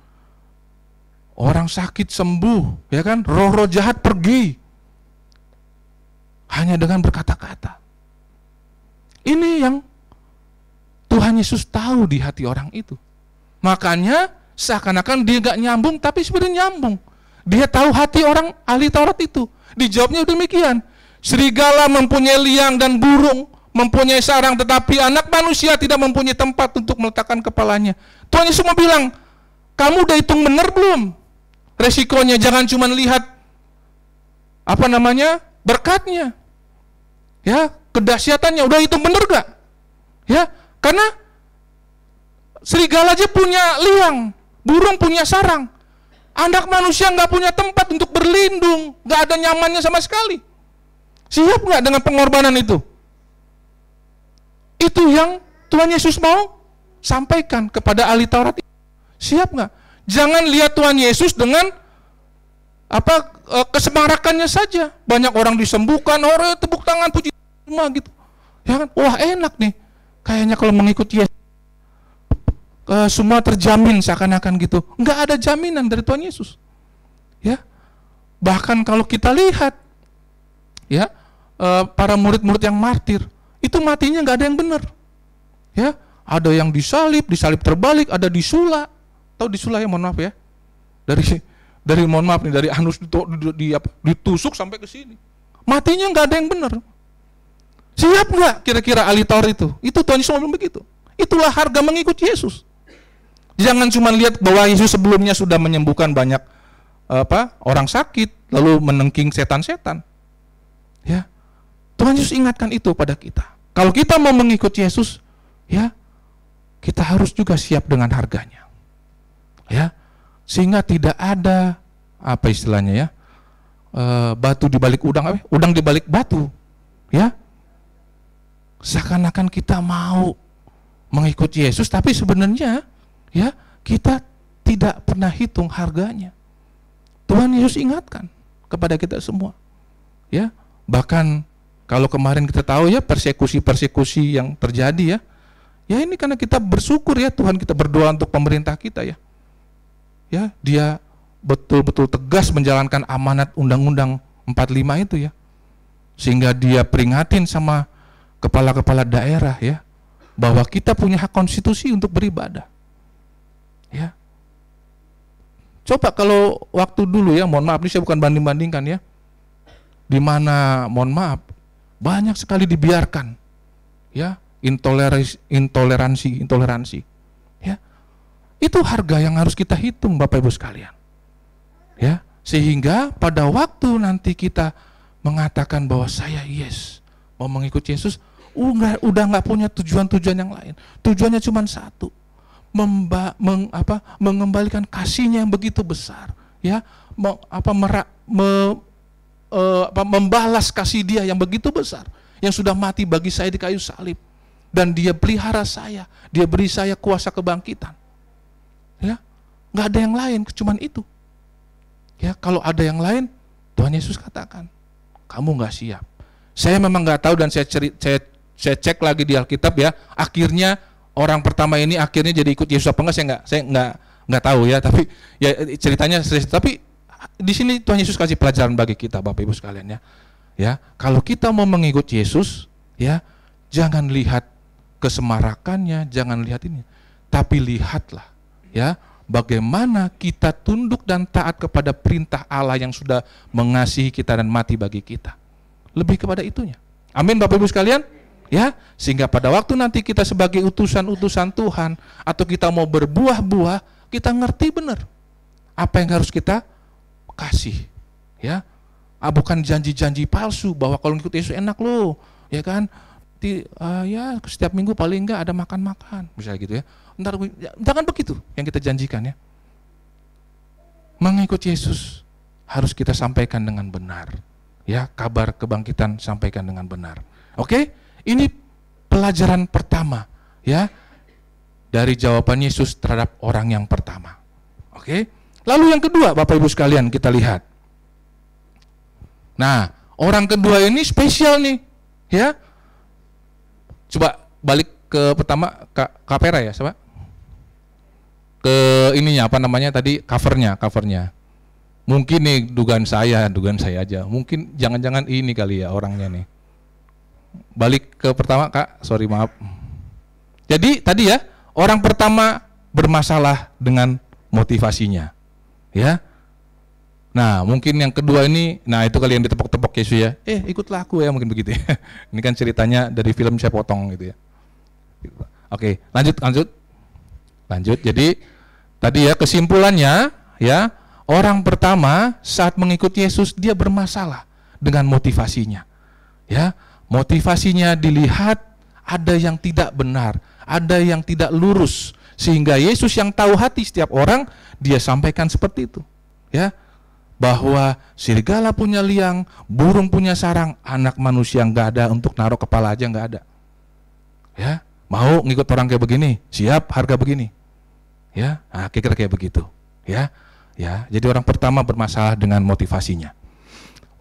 Orang sakit sembuh, ya kan? Roh-roh jahat pergi. Hanya dengan berkata-kata. Ini yang Tuhan Yesus tahu di hati orang itu. Makanya seakan-akan dia gak nyambung, tapi sebenarnya nyambung. Dia tahu hati orang ahli Taurat itu. Dijawabnya demikian. Serigala mempunyai liang dan burung mempunyai sarang, tetapi anak manusia tidak mempunyai tempat untuk meletakkan kepalanya. Tuhan Yesus mau bilang, kamu udah hitung benar belum? Resikonya jangan cuma lihat berkatnya. Ya, kedahsyatannya udah hitung benar gak? Ya, karena serigala aja punya liang, burung punya sarang. Anak manusia nggak punya tempat untuk berlindung, nggak ada nyamannya sama sekali. Siap nggak dengan pengorbanan itu? Itu yang Tuhan Yesus mau sampaikan kepada ahli Taurat. Siap nggak? Jangan lihat Tuhan Yesus dengan kesemarakannya saja. Banyak orang disembuhkan, orang tepuk tangan puji semua gitu. Ya kan? Wah, enak nih. Kayaknya kalau mengikuti Yesus semua terjamin seakan-akan gitu. Nggak ada jaminan dari Tuhan Yesus. Ya, bahkan kalau kita lihat, ya, para murid-murid yang martir itu matinya nggak ada yang benar. Ya, ada yang disalib terbalik, ada disula. Tahu disula ya? Mohon maaf ya. Dari mohon maaf nih, dari anus ditusuk sampai ke sini. Matinya nggak ada yang benar. Siap nggak kira-kira ahli Taurat itu? Itu Tuhan Yesus ngomong begitu. Itulah harga mengikut Yesus. Jangan cuma lihat bahwa Yesus sebelumnya sudah menyembuhkan banyak orang sakit, lalu menengking setan-setan. Ya, Tuhan Yesus ingatkan itu pada kita. Kalau kita mau mengikut Yesus, ya, kita harus juga siap dengan harganya. Ya, sehingga tidak ada apa istilahnya ya, batu di balik udang, udang di balik batu. Ya, seakan-akan kita mau mengikut Yesus, tapi sebenarnya ya kita tidak pernah hitung harganya. Tuhan Yesus ingatkan kepada kita semua. Ya, bahkan kalau kemarin kita tahu ya persekusi-persekusi yang terjadi ya. Ya ini karena kita bersyukur ya, Tuhan kita berdoa untuk pemerintah kita ya. Ya, dia betul-betul tegas menjalankan amanat Undang-Undang 45 itu ya. Sehingga dia peringatin sama kepala-kepala daerah ya, bahwa kita punya hak konstitusi untuk beribadah. Ya. Coba kalau waktu dulu ya, mohon maaf ini saya bukan banding-bandingkan ya, di mana mohon maaf banyak sekali dibiarkan ya, intoleransi ya. Itu harga yang harus kita hitung Bapak Ibu sekalian. Ya, sehingga pada waktu nanti kita mengatakan bahwa saya mau mengikut Yesus, udah nggak punya tujuan-tujuan yang lain. Tujuannya cuma satu, mengembalikan kasihnya yang begitu besar, ya, membalas kasih dia yang begitu besar, yang sudah mati bagi saya di kayu salib, dan dia pelihara saya, dia beri saya kuasa kebangkitan. Ya, nggak ada yang lain, cuman itu. Ya, kalau ada yang lain, Tuhan Yesus katakan, kamu nggak siap. Saya memang nggak tahu dan saya cek lagi di Alkitab ya. Akhirnya orang pertama ini akhirnya jadi ikut Yesus apa enggak? Saya nggak tahu ya. Tapi ya ceritanya. Tapi di sini Tuhan Yesus kasih pelajaran bagi kita Bapak Ibu sekalian ya. Ya, kalau kita mau mengikut Yesus ya, jangan lihat kesemarakannya, jangan lihat ini, tapi lihatlah ya, bagaimana kita tunduk dan taat kepada perintah Allah yang sudah mengasihi kita dan mati bagi kita. Lebih kepada itunya. Amin Bapak Ibu sekalian. Ya, sehingga pada waktu nanti kita sebagai utusan-utusan Tuhan atau kita mau berbuah-buah, kita ngerti benar apa yang harus kita kasih. Ya. Bukan janji-janji palsu bahwa kalau ngikut Yesus enak loh, ya kan? Ya setiap minggu paling enggak ada makan-makan, misalnya gitu ya. Ntar jangan begitu yang kita janjikan ya. Mengikut Yesus harus kita sampaikan dengan benar. Ya, kabar kebangkitan sampaikan dengan benar. Oke? Ini pelajaran pertama ya dari jawaban Yesus terhadap orang yang pertama. Oke? Lalu yang kedua, Bapak Ibu sekalian, kita lihat. Nah, orang kedua ini spesial nih, ya. Coba balik ke pertama, Kapera ya, coba. Ke ininya apa namanya tadi, covernya. Mungkin nih dugaan saya aja. Mungkin jangan-jangan ini kali ya orangnya nih. Balik ke pertama, Kak. Sorry, maaf. Jadi tadi ya, orang pertama bermasalah dengan motivasinya. Ya. Nah, mungkin yang kedua ini, nah itu kali yang ditepok-tepok Yesus ya. Ikutlah aku ya, mungkin begitu ya. Ini kan ceritanya dari film Saya Potong gitu ya. Oke, lanjut. Jadi tadi ya kesimpulannya ya, orang pertama saat mengikuti Yesus dia bermasalah dengan motivasinya. Ya, motivasinya dilihat ada yang tidak benar, ada yang tidak lurus, sehingga Yesus yang tahu hati setiap orang, dia sampaikan seperti itu. Ya, bahwa serigala punya liang, burung punya sarang, anak manusia nggak ada untuk naruh kepala aja nggak ada. Ya, mau ngikut orang kayak begini, siap harga begini. Ya, nah, kira-kira kayak begitu. Ya, jadi orang pertama bermasalah dengan motivasinya.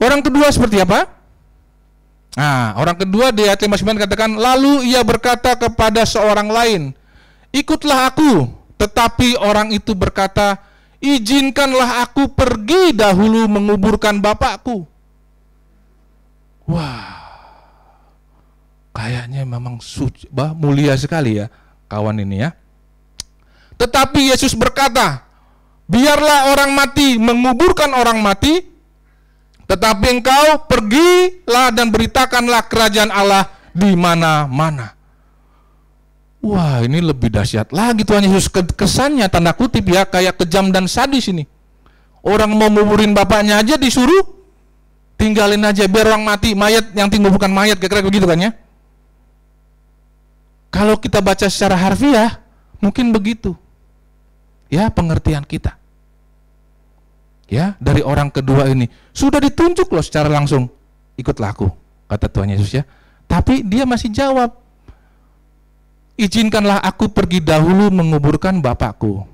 Orang kedua seperti apa? Nah, orang kedua di ayat 59 katakan, lalu ia berkata kepada seorang lain, ikutlah aku. Tetapi orang itu berkata, izinkanlah aku pergi dahulu menguburkan bapakku. Wah, kayaknya memang mulia sekali ya kawan ini ya. Tetapi Yesus berkata, biarlah orang mati menguburkan orang mati, tetapi engkau pergilah dan beritakanlah kerajaan Allah di mana-mana. Wah, ini lebih dahsyat lagi Tuhan Yesus. Kesannya tanda kutip ya, kayak kejam dan sadis ini. Orang mau nguburin bapaknya aja disuruh tinggalin aja, biar orang mati, mayat yang tinggal bukan mayat, kira-kira begitu kan ya. Kalau kita baca secara harfiah, mungkin begitu ya pengertian kita. Ya, dari orang kedua ini sudah ditunjuk loh secara langsung, ikutlah aku, kata Tuhan Yesus ya. Tapi dia masih jawab, izinkanlah aku pergi dahulu menguburkan bapakku.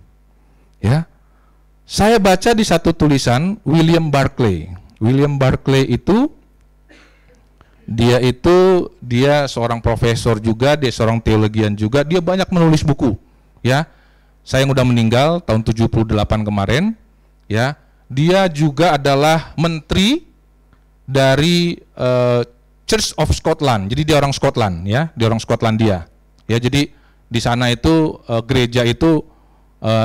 Ya, saya baca di satu tulisan William Barclay. William Barclay itu dia seorang profesor juga, dia seorang teologian juga, dia banyak menulis buku. Ya, saya yang udah meninggal tahun 78 kemarin. Ya, dia juga adalah menteri dari Church of Scotland. Jadi dia orang Scotland, ya, dia orang Skotlandia. Ya, jadi di sana itu gereja itu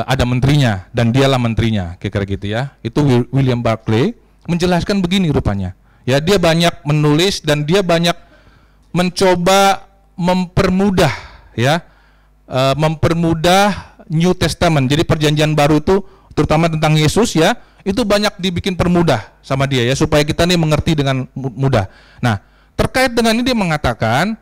ada menterinya dan dialah menterinya, kira-kira gitu ya. Itu William Barclay menjelaskan begini rupanya. Ya, dia banyak menulis dan dia banyak mencoba mempermudah ya, mempermudah New Testament. Jadi perjanjian baru itu terutama tentang Yesus ya, itu banyak dibikin permudah sama dia ya, supaya kita nih mengerti dengan mudah. Nah, terkait dengan ini dia mengatakan,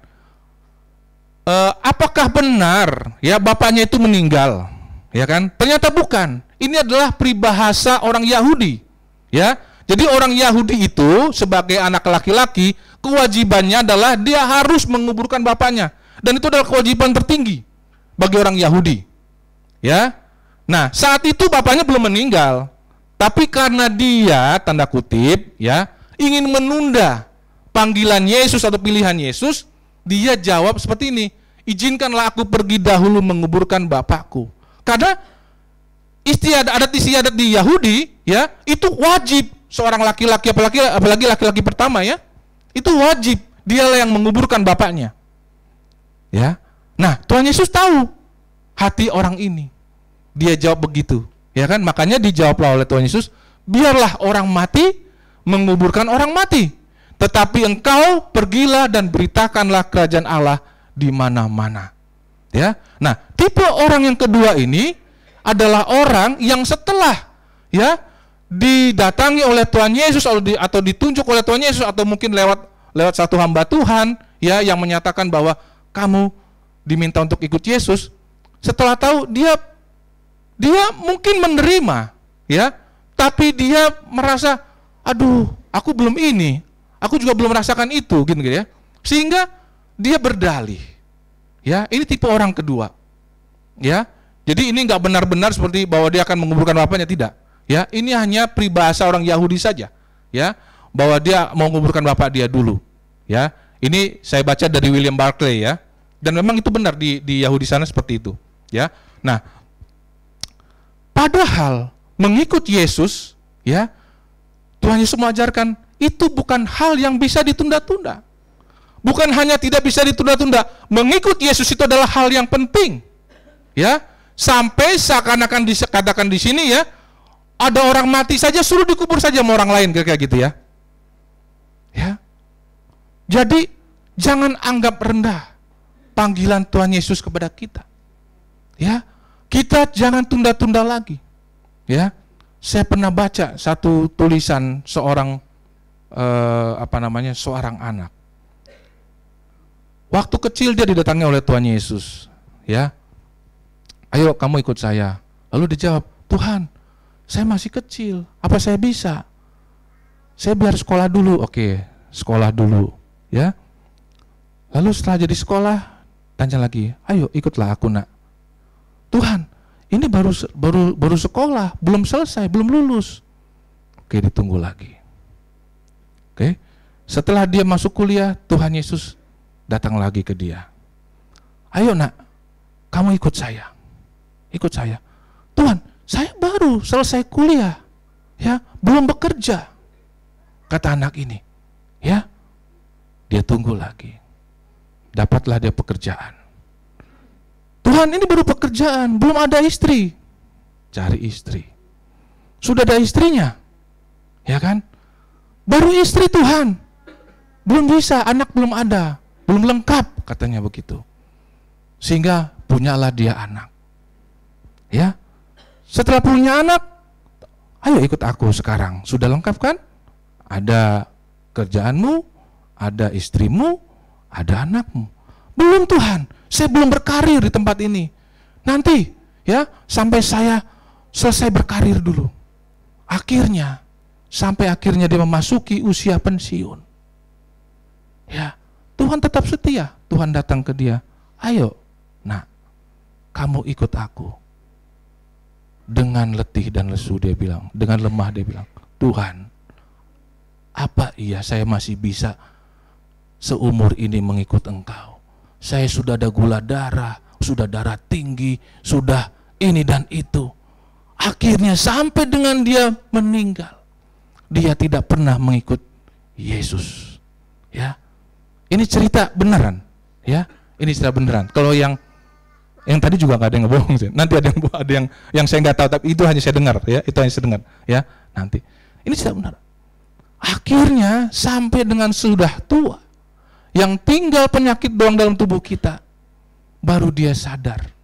apakah benar ya bapaknya itu meninggal? Ya kan? Ternyata bukan. Ini adalah peribahasa orang Yahudi. Ya. Jadi orang Yahudi itu sebagai anak laki-laki, kewajibannya adalah dia harus menguburkan bapaknya. Dan itu adalah kewajiban tertinggi bagi orang Yahudi. Ya. Nah, saat itu bapaknya belum meninggal. Tapi karena dia tanda kutip ya, ingin menunda panggilan Yesus atau pilihan Yesus, dia jawab seperti ini, izinkanlah aku pergi dahulu menguburkan bapakku. Karena adat istiadat di Yahudi ya, itu wajib seorang laki-laki, apalagi laki-laki pertama ya, itu wajib dialah yang menguburkan bapaknya. Ya. Nah, Tuhan Yesus tahu hati orang ini. Dia jawab begitu. Ya kan? Makanya dijawablah oleh Tuhan Yesus, biarlah orang mati menguburkan orang mati. Tetapi engkau pergilah dan beritakanlah kerajaan Allah di mana-mana. Ya. Nah, tipe orang yang kedua ini adalah orang yang setelah ya didatangi oleh Tuhan Yesus atau ditunjuk oleh Tuhan Yesus atau mungkin lewat satu hamba Tuhan ya yang menyatakan bahwa kamu diminta untuk ikut Yesus. Setelah tahu dia mungkin menerima ya, tapi dia merasa, aduh, aku belum ini. Aku juga belum merasakan itu, gitu ya. Sehingga dia berdalih. Ya, ini tipe orang kedua. Ya, jadi ini nggak benar-benar seperti bahwa dia akan menguburkan bapaknya, tidak. Ya, ini hanya peribahasa orang Yahudi saja. Ya, bahwa dia mau menguburkan bapak dia dulu. Ya, ini saya baca dari William Barclay ya. Dan memang itu benar di Yahudi sana seperti itu. Ya, nah, padahal mengikut Yesus, ya, Tuhan Yesus mengajarkan itu bukan hal yang bisa ditunda-tunda. Bukan hanya tidak bisa ditunda-tunda, mengikut Yesus itu adalah hal yang penting. Ya, sampai seakan-akan dikatakan di sini ya, ada orang mati saja suruh dikubur saja sama orang lain, kayak gitu ya. Ya. Jadi jangan anggap rendah panggilan Tuhan Yesus kepada kita. Ya. Kita jangan tunda-tunda lagi. Ya. Saya pernah baca satu tulisan seorang seorang anak. Waktu kecil dia didatangi oleh Tuhan Yesus, ya. Ayo kamu ikut saya. Lalu dijawab, Tuhan, saya masih kecil, apa saya bisa? Saya biar sekolah dulu. Oke, sekolah dulu, ya. Lalu setelah jadi sekolah, tanya lagi, ayo ikutlah aku nak. Tuhan, ini baru sekolah, belum selesai, belum lulus. Oke, ditunggu lagi. Oke, setelah dia masuk kuliah, Tuhan Yesus datang lagi ke dia. Ayo nak, kamu ikut saya. Ikut saya. Tuhan, saya baru selesai kuliah, ya, belum bekerja. Kata anak ini, ya. Dia tunggu lagi. Dapatlah dia pekerjaan. Tuhan, ini baru pekerjaan, belum ada istri. Cari istri. sudah ada istrinya. Ya kan? Baru istri Tuhan. Belum bisa, anak belum ada, belum lengkap katanya begitu. Sehingga punyalah dia anak. Ya. Setelah punya anak, ayo ikut aku sekarang. Sudah lengkap kan? Ada kerjaanmu, ada istrimu, ada anakmu. Belum Tuhan, saya belum berkarir di tempat ini. Nanti ya, sampai saya selesai berkarir dulu. Sampai akhirnya dia memasuki usia pensiun. Ya, Tuhan tetap setia. Tuhan datang ke dia, ayo, nak, kamu ikut aku. Dengan letih dan lesu dia bilang, dengan lemah dia bilang, Tuhan, apa iya saya masih bisa seumur ini mengikut Engkau? Saya sudah ada gula darah, sudah darah tinggi, sudah ini dan itu. Akhirnya sampai dengan dia meninggal, dia tidak pernah mengikut Yesus. Ya, ini cerita beneran. Ya, ini cerita beneran. Kalau yang tadi juga nggak ada yang ngebohong sih. Nanti ada yang saya nggak tahu, tapi itu hanya saya dengar. Ya, itu hanya saya dengar. Ya, nanti. Ini cerita benar. Akhirnya sampai dengan sudah tua, yang tinggal penyakit doang dalam tubuh kita, baru dia sadar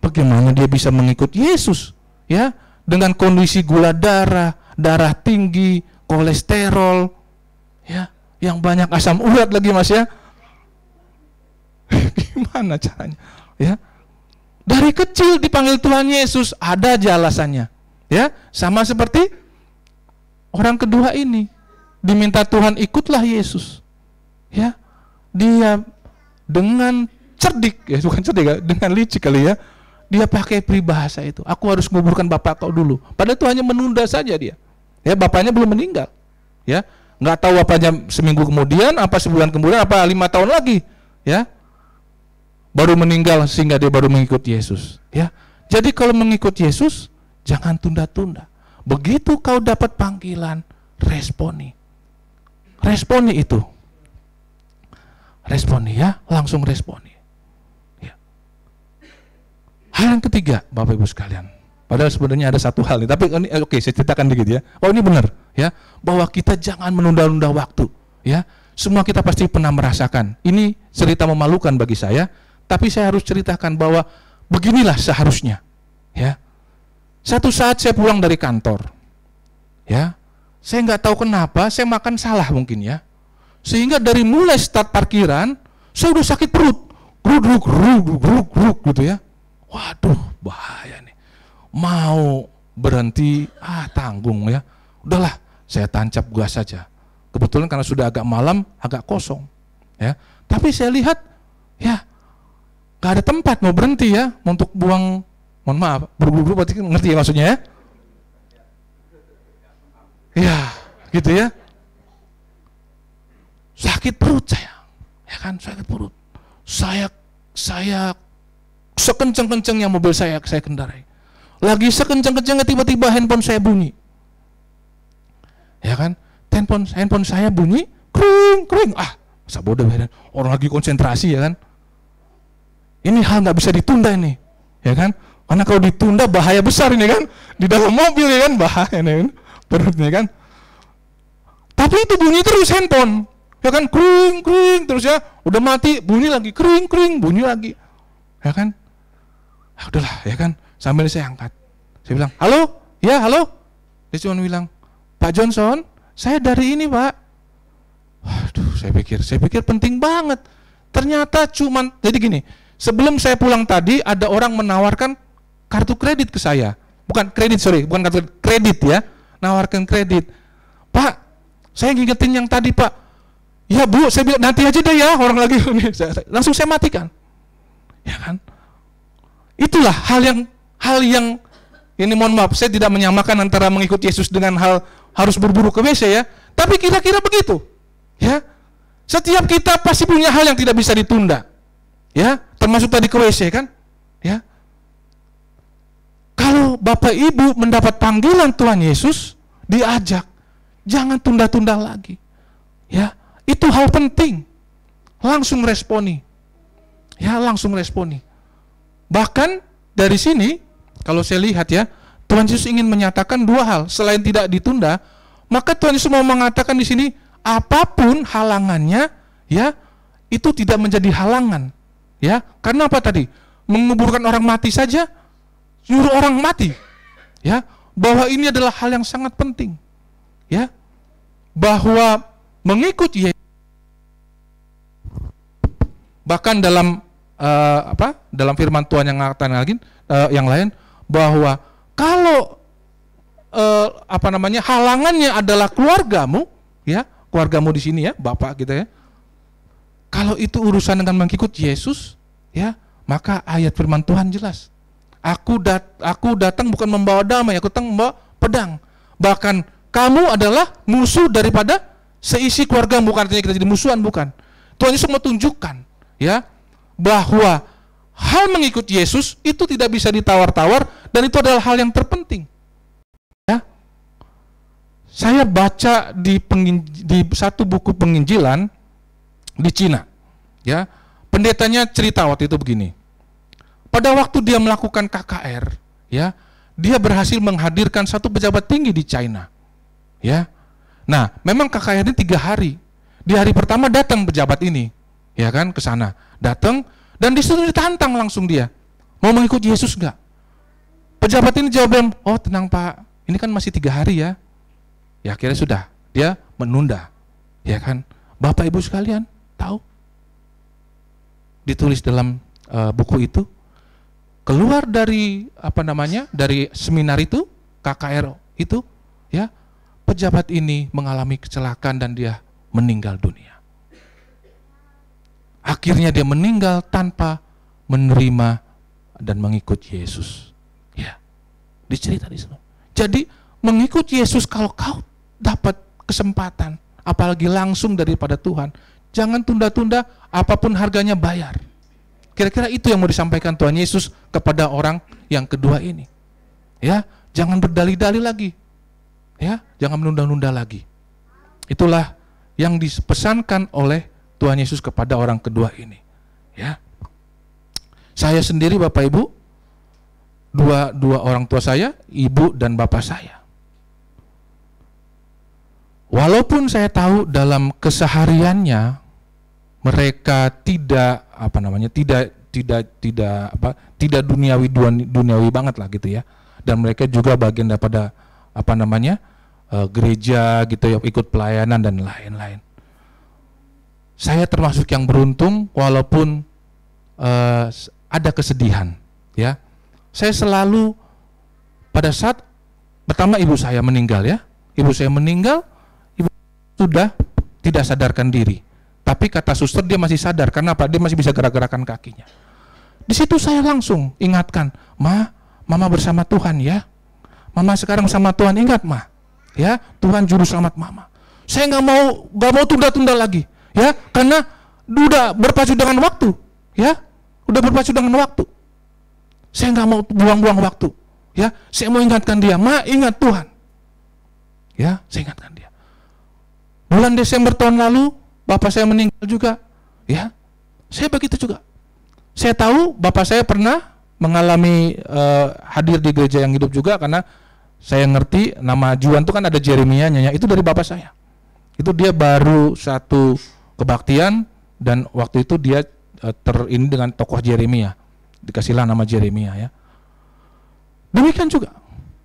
bagaimana dia bisa mengikut Yesus. Ya, dengan kondisi gula darah, darah tinggi, kolesterol, ya, yang banyak asam urat lagi Mas ya. Gimana caranya? Ya, dari kecil dipanggil Tuhan Yesus, ada aja alasannya. Ya, sama seperti orang kedua ini, diminta Tuhan ikutlah Yesus. Ya, dia dengan cerdik, ya bukan cerdik, ya, dengan licik kali ya. Dia pakai peribahasa itu. Aku harus menguburkan bapak kau dulu. Padahal itu hanya menunda saja dia. Ya, bapaknya belum meninggal. Ya, nggak tahu bapaknya seminggu kemudian, apa sebulan kemudian, apa 5 tahun lagi. Ya, baru meninggal sehingga dia baru mengikut Yesus. Ya, jadi kalau mengikut Yesus jangan tunda-tunda. Begitu kau dapat panggilan, responi. Responi itu. Responi ya, langsung responi. Ya. Hal yang ketiga, Bapak Ibu sekalian. Padahal sebenarnya ada satu hal nih, tapi ini oke, saya ceritakan dikit ya. Oh, ini benar ya, bahwa kita jangan menunda-nunda waktu, ya. Semua kita pasti pernah merasakan. Ini cerita memalukan bagi saya, tapi saya harus ceritakan bahwa beginilah seharusnya, ya. Satu saat saya pulang dari kantor, ya. Saya nggak tahu kenapa, saya makan salah mungkin ya. Sehingga dari mulai start parkiran, saya udah sakit perut. Gruk gitu ya. Waduh, bahaya nih. Mau berhenti, tanggung ya. Udahlah, saya tancap gas saja. Kebetulan karena sudah agak malam, agak kosong. Ya. Tapi saya lihat, ya, nggak ada tempat mau berhenti ya, untuk buang, mohon maaf, berguru berarti ngerti ya maksudnya ya? Ya, gitu ya. Sakit perut saya, ya kan, sakit perut. Saya sekencang-kencangnya mobil saya kendarai. Lagi sekencang-kencangnya tiba-tiba handphone saya bunyi. Ya kan? Handphone saya bunyi, kring. Masa bodoh ya, orang lagi konsentrasi ya kan? Ini hal nggak bisa ditunda ini, ya kan? Karena kalau ditunda bahaya besar ini kan, di dalam mobil ya kan, bahaya nih kan, perutnya kan. Tapi itu bunyi terus handphone, ya kan, kring terus ya, udah mati bunyi lagi, kring bunyi lagi, ya kan? Udahlah ya kan, sambil saya angkat, saya bilang, halo, ya halo, dia cuma bilang, Pak Johnson, saya dari ini Pak. Waduh, saya pikir penting banget. Ternyata cuman, jadi gini, sebelum saya pulang tadi ada orang menawarkan kartu kredit ke saya. Bukan kartu kredit ya, nawarkan kredit. Pak, saya ngingetin yang tadi Pak. Ya Bu, saya bilang nanti aja deh ya, orang lagi langsung saya matikan. Ya kan? Itulah hal yang ini, mohon maaf, saya tidak menyamakan antara mengikut Yesus dengan hal harus berburu ke WC ya. Tapi kira-kira begitu. Ya. Setiap kita pasti punya hal yang tidak bisa ditunda. Ya, termasuk tadi ke WC kan? Ya. Kalau Bapak Ibu mendapat panggilan Tuhan Yesus, diajak, jangan tunda-tunda lagi. Ya, itu hal penting. Langsung responi. Ya, langsung responi. Bahkan dari sini kalau saya lihat ya, Tuhan Yesus ingin menyatakan dua hal, selain tidak ditunda, maka Tuhan Yesus mau mengatakan di sini apapun halangannya, ya, itu tidak menjadi halangan, ya. Karena apa tadi? Menguburkan orang mati saja, nyuruh orang mati, ya. Bahwa ini adalah hal yang sangat penting, ya. Bahwa mengikut Yesus, bahkan dalam dalam firman Tuhan yang mengatakan lagi yang lain, bahwa kalau halangannya adalah keluargamu, ya, keluargamu di sini, ya, Bapak kita, ya. Kalau itu urusan dengan mengikut Yesus, ya, maka ayat firman Tuhan jelas. Aku datang bukan membawa damai, aku datang membawa pedang. Bahkan kamu adalah musuh daripada seisi keluarga, bukan artinya kita jadi musuhan, bukan. Tuhan Yesus mau tunjukkan, ya, bahwa hal mengikut Yesus itu tidak bisa ditawar-tawar, dan itu adalah hal yang terpenting. Ya. Saya baca di satu buku penginjilan di Cina, ya. Pendetanya cerita waktu itu begini. Pada waktu dia melakukan KKR, ya, dia berhasil menghadirkan satu pejabat tinggi di China, ya. Nah, memang KKR ini 3 hari. Di hari pertama datang pejabat ini, ya kan, ke sana, datang, dan disuruh ditantang langsung dia, mau mengikut Yesus nggak? Pejabat ini jawab, oh tenang Pak, ini kan masih 3 hari ya. Ya akhirnya sudah, dia menunda, ya kan. Bapak Ibu sekalian tahu, ditulis dalam buku itu, keluar dari dari seminar itu, KKR itu, ya, pejabat ini mengalami kecelakaan dan dia meninggal dunia. Akhirnya dia meninggal tanpa menerima dan mengikut Yesus. Ya, dicerita di sana. Jadi mengikut Yesus, kalau kau dapat kesempatan, apalagi langsung daripada Tuhan, jangan tunda-tunda, apapun harganya bayar. Kira-kira itu yang mau disampaikan Tuhan Yesus kepada orang yang kedua ini. Ya, jangan berdalih-dalih lagi. Ya, jangan menunda-nunda lagi. Itulah yang dipesankan oleh Tuhan Yesus kepada orang kedua ini. Ya, saya sendiri, Bapak Ibu, dua orang tua saya, ibu dan bapak saya. Walaupun saya tahu dalam kesehariannya mereka tidak tidak duniawi banget lah gitu ya. Dan mereka juga bagian daripada gereja gitu ya, ikut pelayanan dan lain-lain. Saya termasuk yang beruntung walaupun ada kesedihan, ya. Saya selalu pada saat pertama ibu saya meninggal, ya. Ibu saya meninggal, ibu sudah tidak sadarkan diri. Tapi kata suster dia masih sadar, karena apa? Dia masih bisa gerak-gerakan kakinya. Di situ saya langsung ingatkan, Mama bersama Tuhan ya. Mama sekarang sama Tuhan, ingat ya, Tuhan juru selamat Mama. Saya nggak mau tunda-tunda lagi. Ya, karena udah berpacu dengan waktu, ya, udah berpacu dengan waktu. Saya nggak mau buang-buang waktu, ya. Saya mau ingatkan dia, ingat Tuhan, ya, saya ingatkan dia. Bulan Desember tahun lalu, bapak saya meninggal juga, ya. Saya begitu juga. Saya tahu bapak saya pernah mengalami hadir di gereja yang hidup juga, karena saya ngerti nama Juan itu kan ada Jeremia-nya, itu dari bapak saya. Itu dia baru satu kebaktian, dan waktu itu dia ini dengan tokoh Jeremia, dikasihlah nama Jeremia, ya. Demikian juga,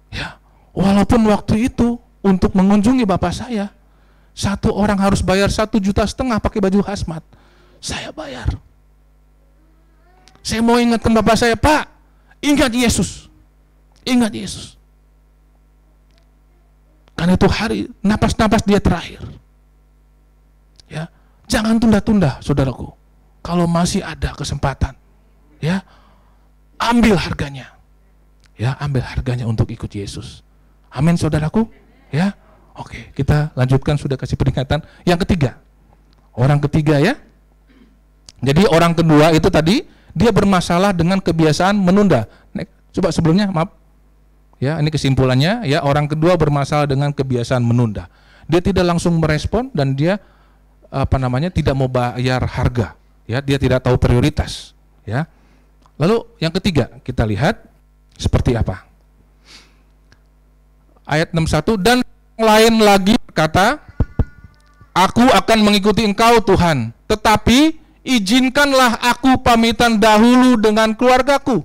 ya, walaupun waktu itu untuk mengunjungi bapak saya, satu orang harus bayar 1,5 juta pakai baju hazmat, saya bayar. Saya mau ingatkan bapak saya, Pak, ingat Yesus, ingat Yesus, karena itu hari napas-napas dia terakhir, ya. Jangan tunda-tunda, saudaraku. Kalau masih ada kesempatan, ya, ambil harganya, ya, ambil harganya untuk ikut Yesus. Amin, saudaraku, ya. Oke, kita lanjutkan, sudah kasih peringatan. Yang ketiga, orang ketiga, ya. Jadi orang kedua itu tadi dia bermasalah dengan kebiasaan menunda. Coba sebelumnya, maaf, ya, ini kesimpulannya, ya. Orang kedua bermasalah dengan kebiasaan menunda. Dia tidak langsung merespon dan dia tidak mau bayar harga, ya, dia tidak tahu prioritas, ya. Lalu yang ketiga, kita lihat seperti apa. ayat 61, dan lain lagi berkata, aku akan mengikuti engkau Tuhan, tetapi izinkanlah aku pamitan dahulu dengan keluargaku.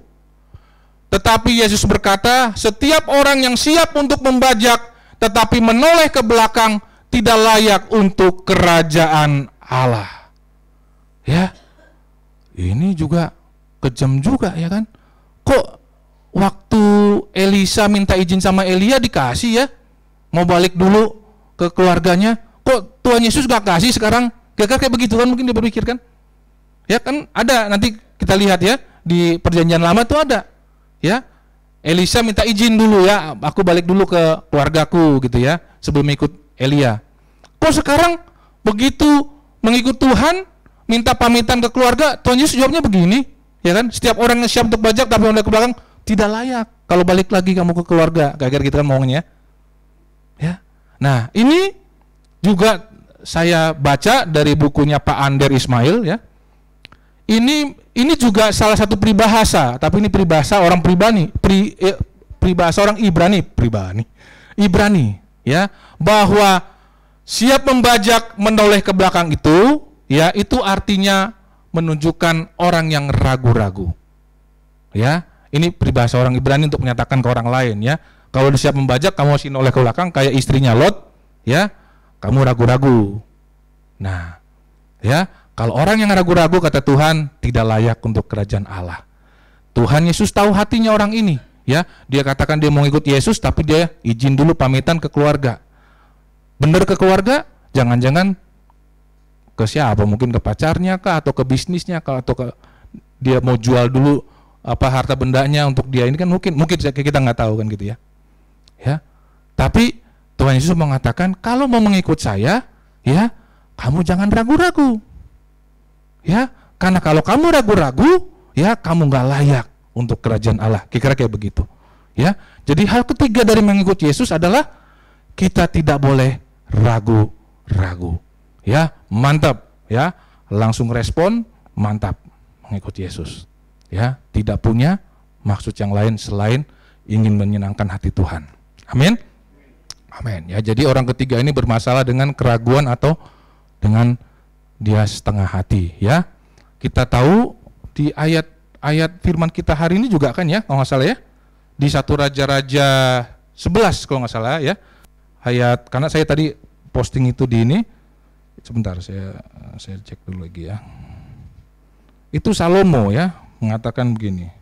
Tetapi Yesus berkata, setiap orang yang siap untuk membajak tetapi menoleh ke belakang tidak layak untuk kerajaan Allah. Ya, ini juga kejam juga ya kan. Kok waktu Elisa minta izin sama Elia dikasih ya, mau balik dulu ke keluarganya, kok Tuhan Yesus gak kasih sekarang? Kira-kira kayak begitu kan mungkin dia berpikir kan. Ya kan ada, nanti kita lihat ya di perjanjian lama tuh ada ya, Elisa minta izin dulu ya, aku balik dulu ke keluargaku gitu ya, sebelum ikut Elia. Kok sekarang begitu mengikut Tuhan, minta pamitan ke keluarga, Tuhan Yesus jawabnya begini ya kan, setiap orang yang siap untuk bajak tapi menoleh ke belakang tidak layak kalau balik lagi kamu ke keluarga, kayak gitu kan maunya ya. Nah ini juga saya baca dari bukunya Pak Ander Ismail ya. Ini juga salah satu peribahasa, tapi ini peribahasa orang peribahasa orang Ibrani ya, bahwa siap membajak menoleh ke belakang itu ya, itu artinya menunjukkan orang yang ragu-ragu. Ya, ini peribahasa orang Ibrani untuk menyatakan ke orang lain ya. Kalau siap membajak kamu masih noleh ke belakang kayak istrinya Lot ya, kamu ragu-ragu. Nah, ya, kalau orang yang ragu-ragu kata Tuhan tidak layak untuk kerajaan Allah. Tuhan Yesus tahu hatinya orang ini, ya. Dia katakan dia mau ikut Yesus tapi dia izin dulu pamitan ke keluarga. Benar ke keluarga? Jangan-jangan ke siapa? Mungkin ke pacarnya kah, atau ke bisnisnya kah, atau ke dia mau jual dulu apa harta bendanya untuk dia. Ini kan mungkin kita nggak tahu kan gitu ya. Ya. Tapi Tuhan Yesus mengatakan kalau mau mengikut saya, ya, kamu jangan ragu-ragu. Ya, karena kalau kamu ragu-ragu, ya kamu nggak layak untuk kerajaan Allah. Kira-kira kayak begitu. Ya, jadi hal ketiga dari mengikut Yesus adalah kita tidak boleh ragu-ragu. Ya, mantap. Ya, langsung respon, mantap mengikut Yesus. Ya, tidak punya maksud yang lain selain ingin menyenangkan hati Tuhan. Amin. Amin. Ya, jadi orang ketiga ini bermasalah dengan keraguan atau dengan dia setengah hati ya. Kita tahu di ayat firman kita hari ini juga kan ya, kalau nggak salah ya, di 1 Raja-Raja 11 kalau nggak salah ya, ayat, karena saya tadi posting itu di ini, sebentar saya cek dulu lagi ya. Itu Salomo ya mengatakan begini.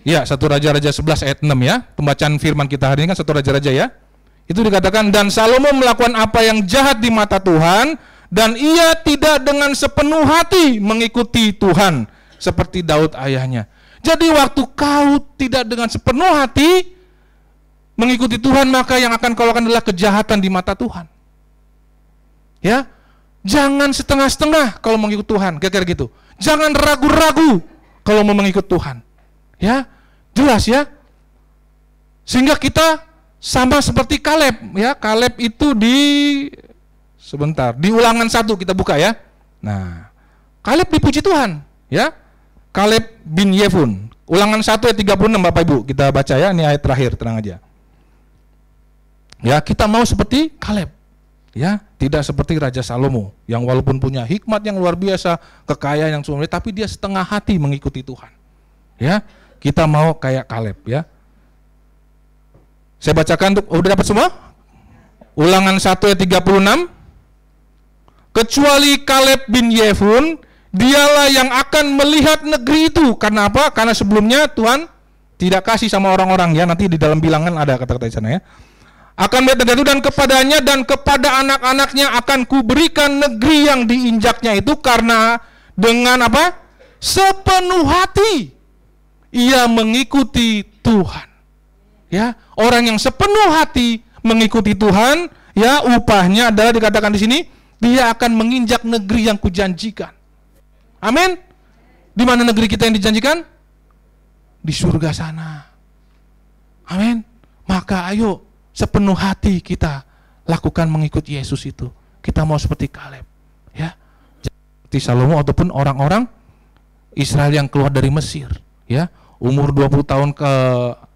Ya, 1 Raja-Raja 11 ayat 6 ya, pembacaan firman kita hari ini kan 1 Raja-Raja ya. Itu dikatakan, dan Salomo melakukan apa yang jahat di mata Tuhan, dan ia tidak dengan sepenuh hati mengikuti Tuhan, seperti Daud ayahnya. Jadi waktu kau tidak dengan sepenuh hati mengikuti Tuhan, maka yang akan kau lakukan adalah kejahatan di mata Tuhan. Ya, jangan setengah-setengah kalau mengikut Tuhan, kira-kira gitu. Jangan ragu-ragu kalau mau mengikut Tuhan. Ya, jelas ya. Sehingga kita sama seperti Kaleb ya. Kaleb itu di Ulangan 1 kita buka ya. Nah, Kaleb dipuji Tuhan ya. Kaleb bin Yefun. Ulangan 1 ayat 36 Bapak Ibu. Kita baca ya, ini ayat terakhir, tenang aja. Ya, kita mau seperti Kaleb. Ya, tidak seperti Raja Salomo yang walaupun punya hikmat yang luar biasa, kekayaan yang sumber, tapi dia setengah hati mengikuti Tuhan. Ya, kita mau kayak Kaleb ya. Saya bacakan untuk, udah dapat semua? Ulangan 1 ayat 36. Kecuali Kaleb bin Yefun, dialah yang akan melihat negeri itu. Karena apa? Karena sebelumnya Tuhan tidak kasih sama orang-orang ya. Nanti di dalam bilangan ada kata-kata di sana ya. Akan melihat negeri itu, dan kepadanya dan kepada anak-anaknya akan kuberikan negeri yang diinjaknya itu, karena dengan apa? Sepenuh hati ia mengikuti Tuhan. Ya, orang yang sepenuh hati mengikuti Tuhan, ya, upahnya adalah dikatakan di sini, dia akan menginjak negeri yang kujanjikan. Amin. Di mana negeri kita yang dijanjikan? Di surga sana. Amin. Maka ayo sepenuh hati kita lakukan mengikut Yesus itu. Kita mau seperti Kaleb, ya. Seperti Salomo ataupun orang-orang Israel yang keluar dari Mesir, ya. Umur 20 tahun ke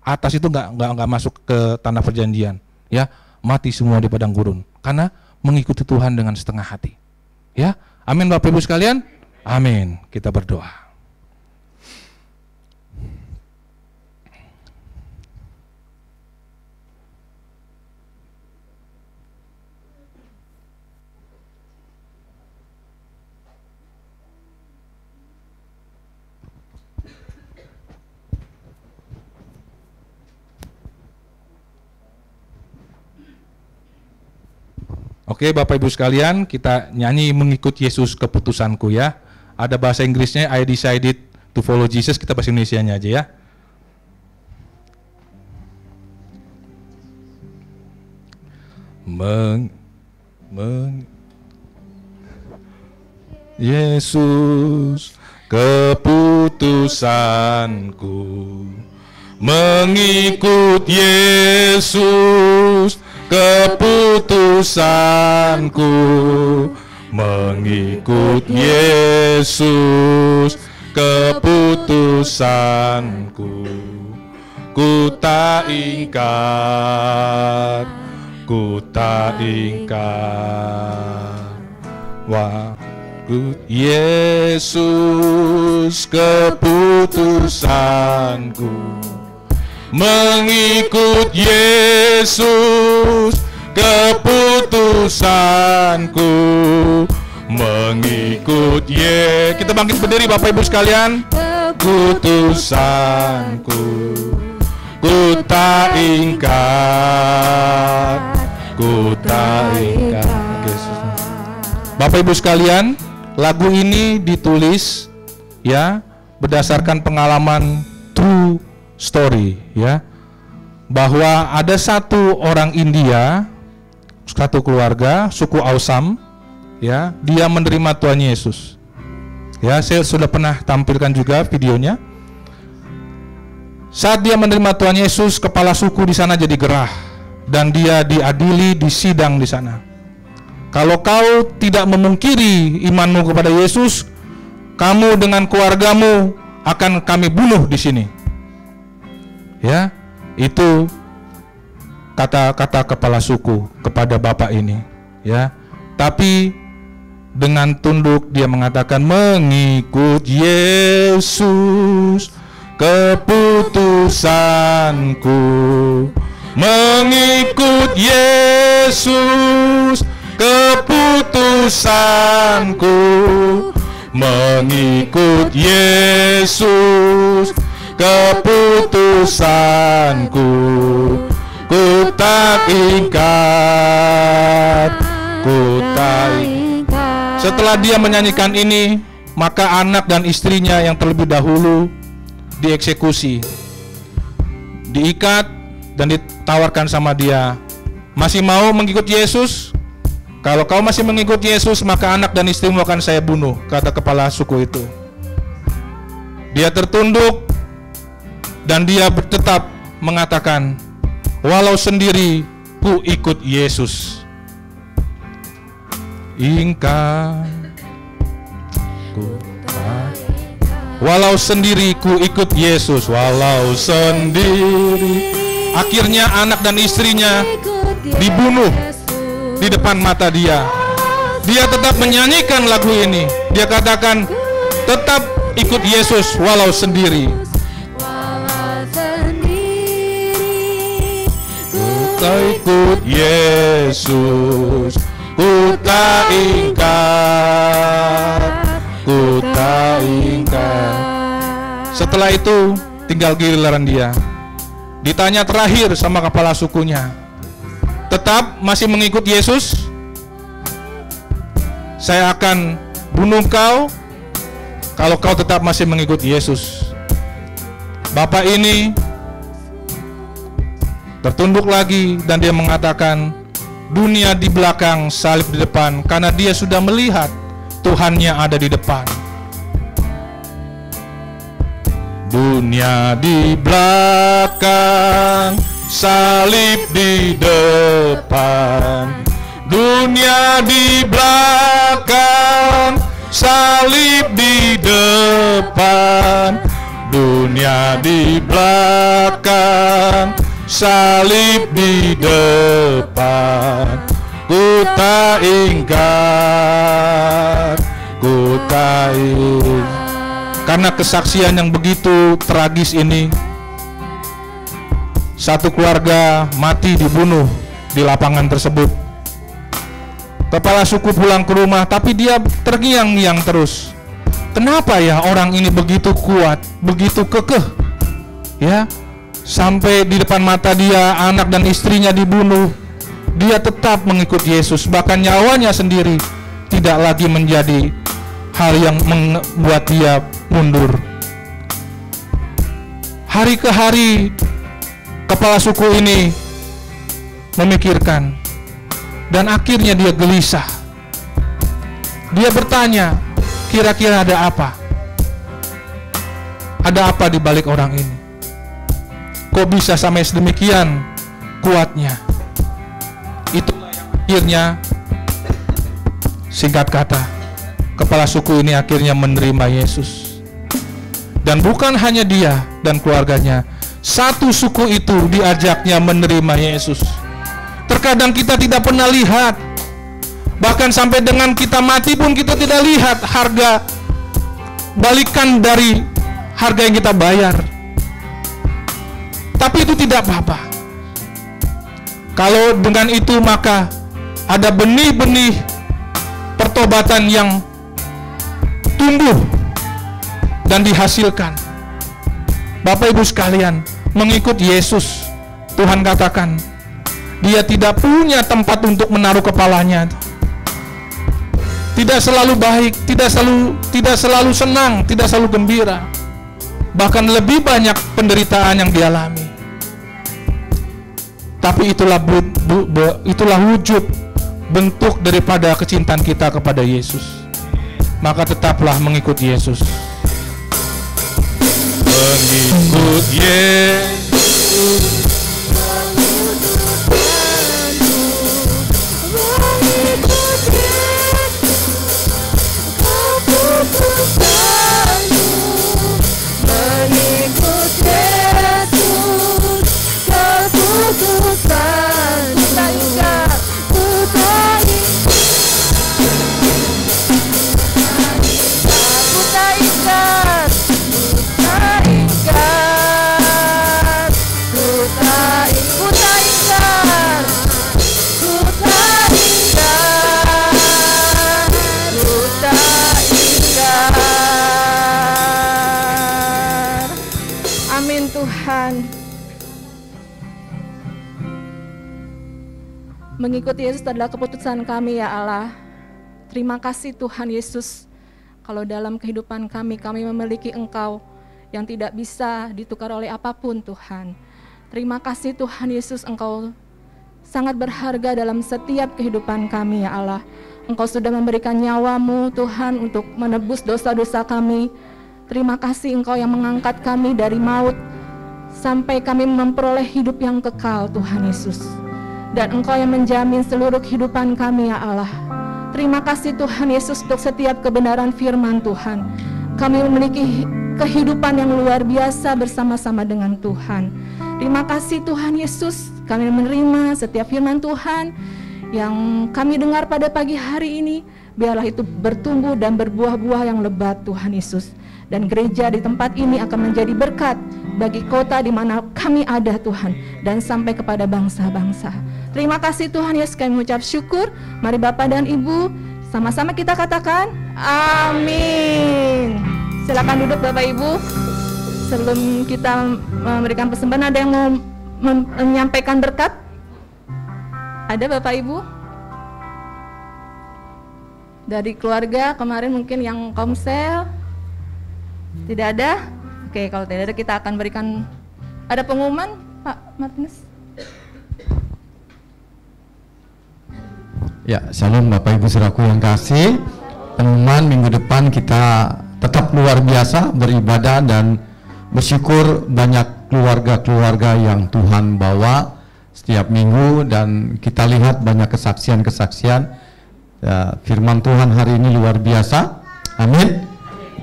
atas itu nggak masuk ke tanah perjanjian, ya, mati semua di padang gurun karena mengikuti Tuhan dengan setengah hati. Ya, amin Bapak Ibu sekalian, amin. Kita berdoa. Oke, Bapak Ibu sekalian, kita nyanyi mengikut Yesus keputusanku ya. Ada bahasa Inggrisnya, I decided to follow Jesus, kita bahasa Indonesianya aja ya. Yesus keputusanku, mengikut Yesus keputusanku, mengikut Yesus keputusanku, ku tak ingkar, ku tak ingkar. Yesus keputusanku, mengikut Yesus keputusanku, mengikut Yesus. Kita bangkit berdiri Bapak Ibu sekalian. Keputusanku, ku tak ingkar, ku tak ingkar. Bapak Ibu sekalian, lagu ini ditulis ya berdasarkan pengalaman true story ya, bahwa ada satu orang India, satu keluarga suku Ausam ya, dia menerima Tuhan Yesus ya. Saya sudah pernah tampilkan juga videonya. Saat dia menerima Tuhan Yesus, kepala suku di sana jadi gerah dan dia diadili, disidang di sana. Kalau kau tidak memungkiri imanmu kepada Yesus, kamu dengan keluargamu akan kami bunuh di sini. Ya, itu kata-kata kepala suku kepada bapak ini. Ya, tapi dengan tunduk dia mengatakan mengikut Yesus keputusanku, mengikut Yesus keputusanku, mengikut Yesus keputusanku, ku tak ingkar, ku tak ingkar. Setelah dia menyanyikan ini, maka anak dan istrinya yang terlebih dahulu dieksekusi, diikat dan ditawarkan sama dia, masih mau mengikut Yesus? Kalau kau masih mengikut Yesus, maka anak dan istrimu akan saya bunuh, kata kepala suku itu. Dia tertunduk dan dia tetap mengatakan, walau sendiri ku ikut Yesus. Ingkar, walau sendiri ku ikut Yesus, walau sendiri. Akhirnya anak dan istrinya dibunuh di depan mata dia. Dia tetap menyanyikan lagu ini. Dia katakan tetap ikut Yesus walau sendiri. Ku tak ikut Yesus, ku tak ingkar, ku tak ingkar. Setelah itu tinggal giliran dia. Ditanya terakhir sama kepala sukunya, tetap masih mengikut Yesus? Saya akan bunuh kau kalau kau tetap masih mengikut Yesus. Bapak ini tertunduk lagi dan dia mengatakan, dunia di belakang, salib di depan, karena dia sudah melihat Tuhannya ada di depan. Dunia di belakang, salib di depan. Dunia di belakang, salib di depan. Dunia di belakang, salib di depan, ku tak ingkar, ku tak ingkar. Karena kesaksian yang begitu tragis ini, satu keluarga mati dibunuh di lapangan tersebut. Kepala suku pulang ke rumah, tapi dia terngiang-ngiang terus. Kenapa ya orang ini begitu kuat, begitu kekeh, ya, sampai di depan mata dia anak dan istrinya dibunuh, dia tetap mengikut Yesus. Bahkan nyawanya sendiri tidak lagi menjadi hal yang membuat dia mundur. Hari ke hari kepala suku ini memikirkan, dan akhirnya dia gelisah. Dia bertanya, kira-kira ada apa? Ada apa di balik orang ini? Kok bisa sampai sedemikian kuatnya? Itulah yang akhirnya, singkat kata, kepala suku ini akhirnya menerima Yesus. Dan bukan hanya dia dan keluarganya, satu suku itu diajaknya menerima Yesus. Terkadang kita tidak pernah lihat, bahkan sampai dengan kita mati pun kita tidak lihat harga balikan dari harga yang kita bayar. Tapi itu tidak apa-apa. Kalau dengan itu maka ada benih-benih pertobatan yang tumbuh dan dihasilkan. Bapak Ibu sekalian, mengikut Yesus, Tuhan katakan dia tidak punya tempat untuk menaruh kepalanya. Tidak selalu baik, tidak selalu senang, tidak selalu gembira. Bahkan lebih banyak penderitaan yang dialami. Tapi itulah wujud bentuk daripada kecintaan kita kepada Yesus. Maka tetaplah mengikut Yesus. Mengikut Yesus. Mengikuti Yesus adalah keputusan kami, ya Allah. Terima kasih Tuhan Yesus, kalau dalam kehidupan kami memiliki Engkau yang tidak bisa ditukar oleh apapun, Tuhan. Terima kasih Tuhan Yesus, Engkau sangat berharga dalam setiap kehidupan kami, ya Allah. Engkau sudah memberikan nyawa-Mu, Tuhan, untuk menebus dosa-dosa kami. Terima kasih Engkau yang mengangkat kami dari maut sampai kami memperoleh hidup yang kekal, Tuhan Yesus. Dan Engkau yang menjamin seluruh kehidupan kami, ya Allah. Terima kasih Tuhan Yesus untuk setiap kebenaran firman Tuhan. Kami memiliki kehidupan yang luar biasa bersama-sama dengan Tuhan. Terima kasih Tuhan Yesus, kami menerima setiap firman Tuhan yang kami dengar pada pagi hari ini. Biarlah itu bertumbuh dan berbuah-buah yang lebat, Tuhan Yesus. Dan gereja di tempat ini akan menjadi berkat bagi kota di mana kami ada, Tuhan, dan sampai kepada bangsa-bangsa. Terima kasih Tuhan Yesus, kami mengucap syukur. Mari Bapak dan Ibu, sama-sama kita katakan amin. Silakan duduk Bapak Ibu. Sebelum kita memberikan persembahan, ada yang mau menyampaikan berkat? Ada Bapak Ibu? Dari keluarga kemarin mungkin yang komsel? Tidak ada? Oke, kalau tidak ada kita akan berikan. Ada pengumuman Pak Martinus? Ya, shalom Bapak Ibu Saudaraku yang kasih. Pengumuman minggu depan kita tetap luar biasa beribadah dan bersyukur banyak keluarga-keluarga yang Tuhan bawa setiap minggu, dan kita lihat banyak kesaksian-kesaksian ya, firman Tuhan hari ini luar biasa. Amin.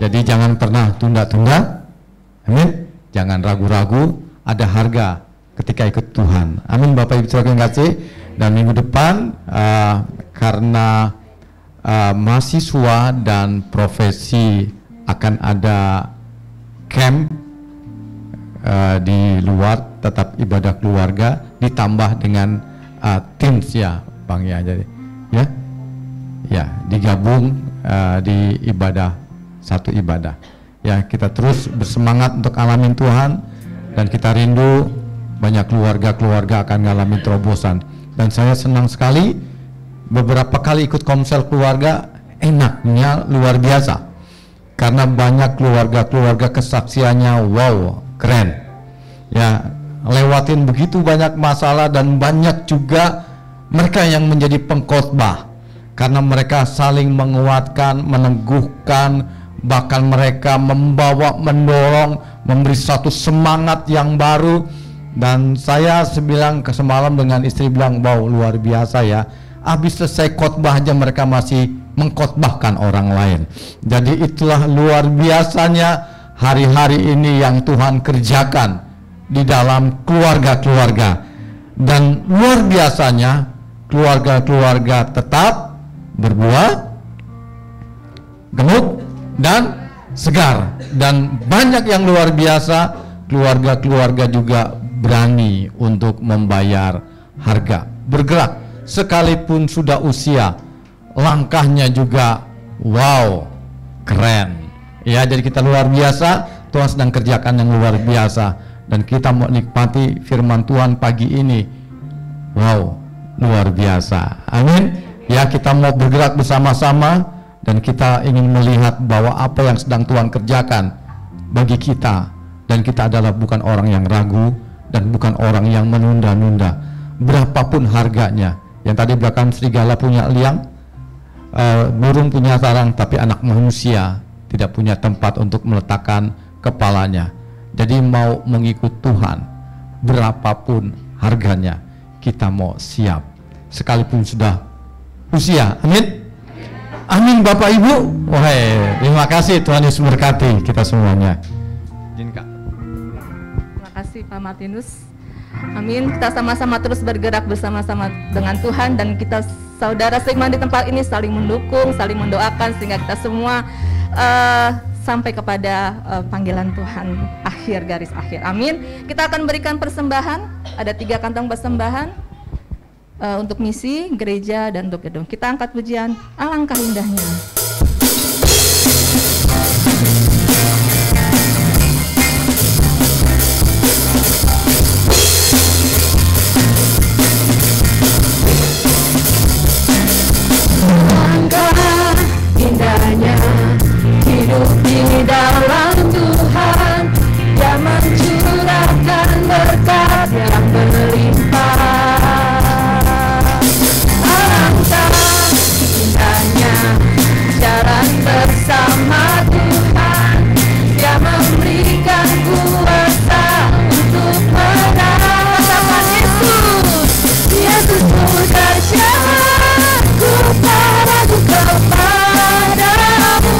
Jadi jangan pernah tunda-tunda. Amin. Jangan ragu-ragu, ada harga ketika ikut Tuhan. Amin Bapak Ibu Saudara yang kasih. Dan minggu depan karena mahasiswa dan profesi akan ada camp di luar tetap ibadah keluarga ditambah dengan teams ya Bang ya, jadi ya digabung di ibadah, satu ibadah ya. Kita terus bersemangat untuk alamin Tuhan, dan kita rindu banyak keluarga akan ngalamin terobosan. Dan saya senang sekali beberapa kali ikut komsel keluarga, enaknya luar biasa karena banyak keluarga kesaksiannya wow, keren ya, lewatin begitu banyak masalah, dan banyak juga mereka yang menjadi pengkhotbah karena mereka saling menguatkan, meneguhkan, bahkan mereka membawa, mendorong, memberi satu semangat yang baru. Dan saya sebilang semalam dengan istri bilang, wow luar biasa ya, habis selesai khotbah aja mereka masih mengkhotbahkan orang lain. Jadi itulah luar biasanya hari-hari ini yang Tuhan kerjakan di dalam keluarga-keluarga. Dan luar biasanya keluarga-keluarga tetap berbuah, gemuk dan segar. Dan banyak yang luar biasa, keluarga-keluarga juga berani untuk membayar harga, bergerak sekalipun sudah usia, langkahnya juga wow, keren ya. Jadi kita luar biasa, Tuhan sedang kerjakan yang luar biasa, dan kita mau nikmati firman Tuhan pagi ini, wow, luar biasa. Amin ya. Kita mau bergerak bersama-sama, dan kita ingin melihat bahwa apa yang sedang Tuhan kerjakan bagi kita, dan kita adalah bukan orang yang ragu dan bukan orang yang menunda-nunda berapapun harganya. Yang tadi belakang serigala punya liang, burung punya sarang, tapi anak manusia tidak punya tempat untuk meletakkan kepalanya. Jadi mau mengikut Tuhan berapapun harganya, kita mau siap sekalipun sudah usia. Amin. Amin Bapak Ibu. Wahai, terima kasih, Tuhan Yesus berkati kita semuanya. Izin Kak. Terima kasih Pak Martinus. Amin. Kita sama-sama terus bergerak bersama-sama dengan Tuhan, dan kita saudara seiman di tempat ini saling mendukung, saling mendoakan sehingga kita semua sampai kepada panggilan Tuhan garis akhir. Amin. Kita akan berikan persembahan. Ada 3 kantong persembahan untuk misi, gereja, dan untuk gedung. Kita angkat pujian, alangkah indahnya. Alangkah indahnya hidup di dalam Tuhan, Dia mencurahkan berkat yang berlimpah. Alangkah indahnya jalan bersama Tuhan, Dia memberikan kuasa untuk menang. Bersama Yesus, Yesus mengajarku padaku kepadamu,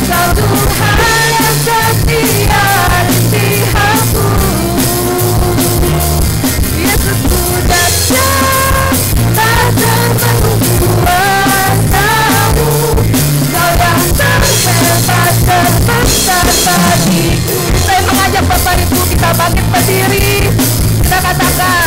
Kau Tuhan yang setia di pihakku. Yesus ku datang, tak termenung kuasamu, Kau yang terhebat terbesar bagiku. Saya mengajak Bapak Ibu kita bangkit berdiri, kita katakan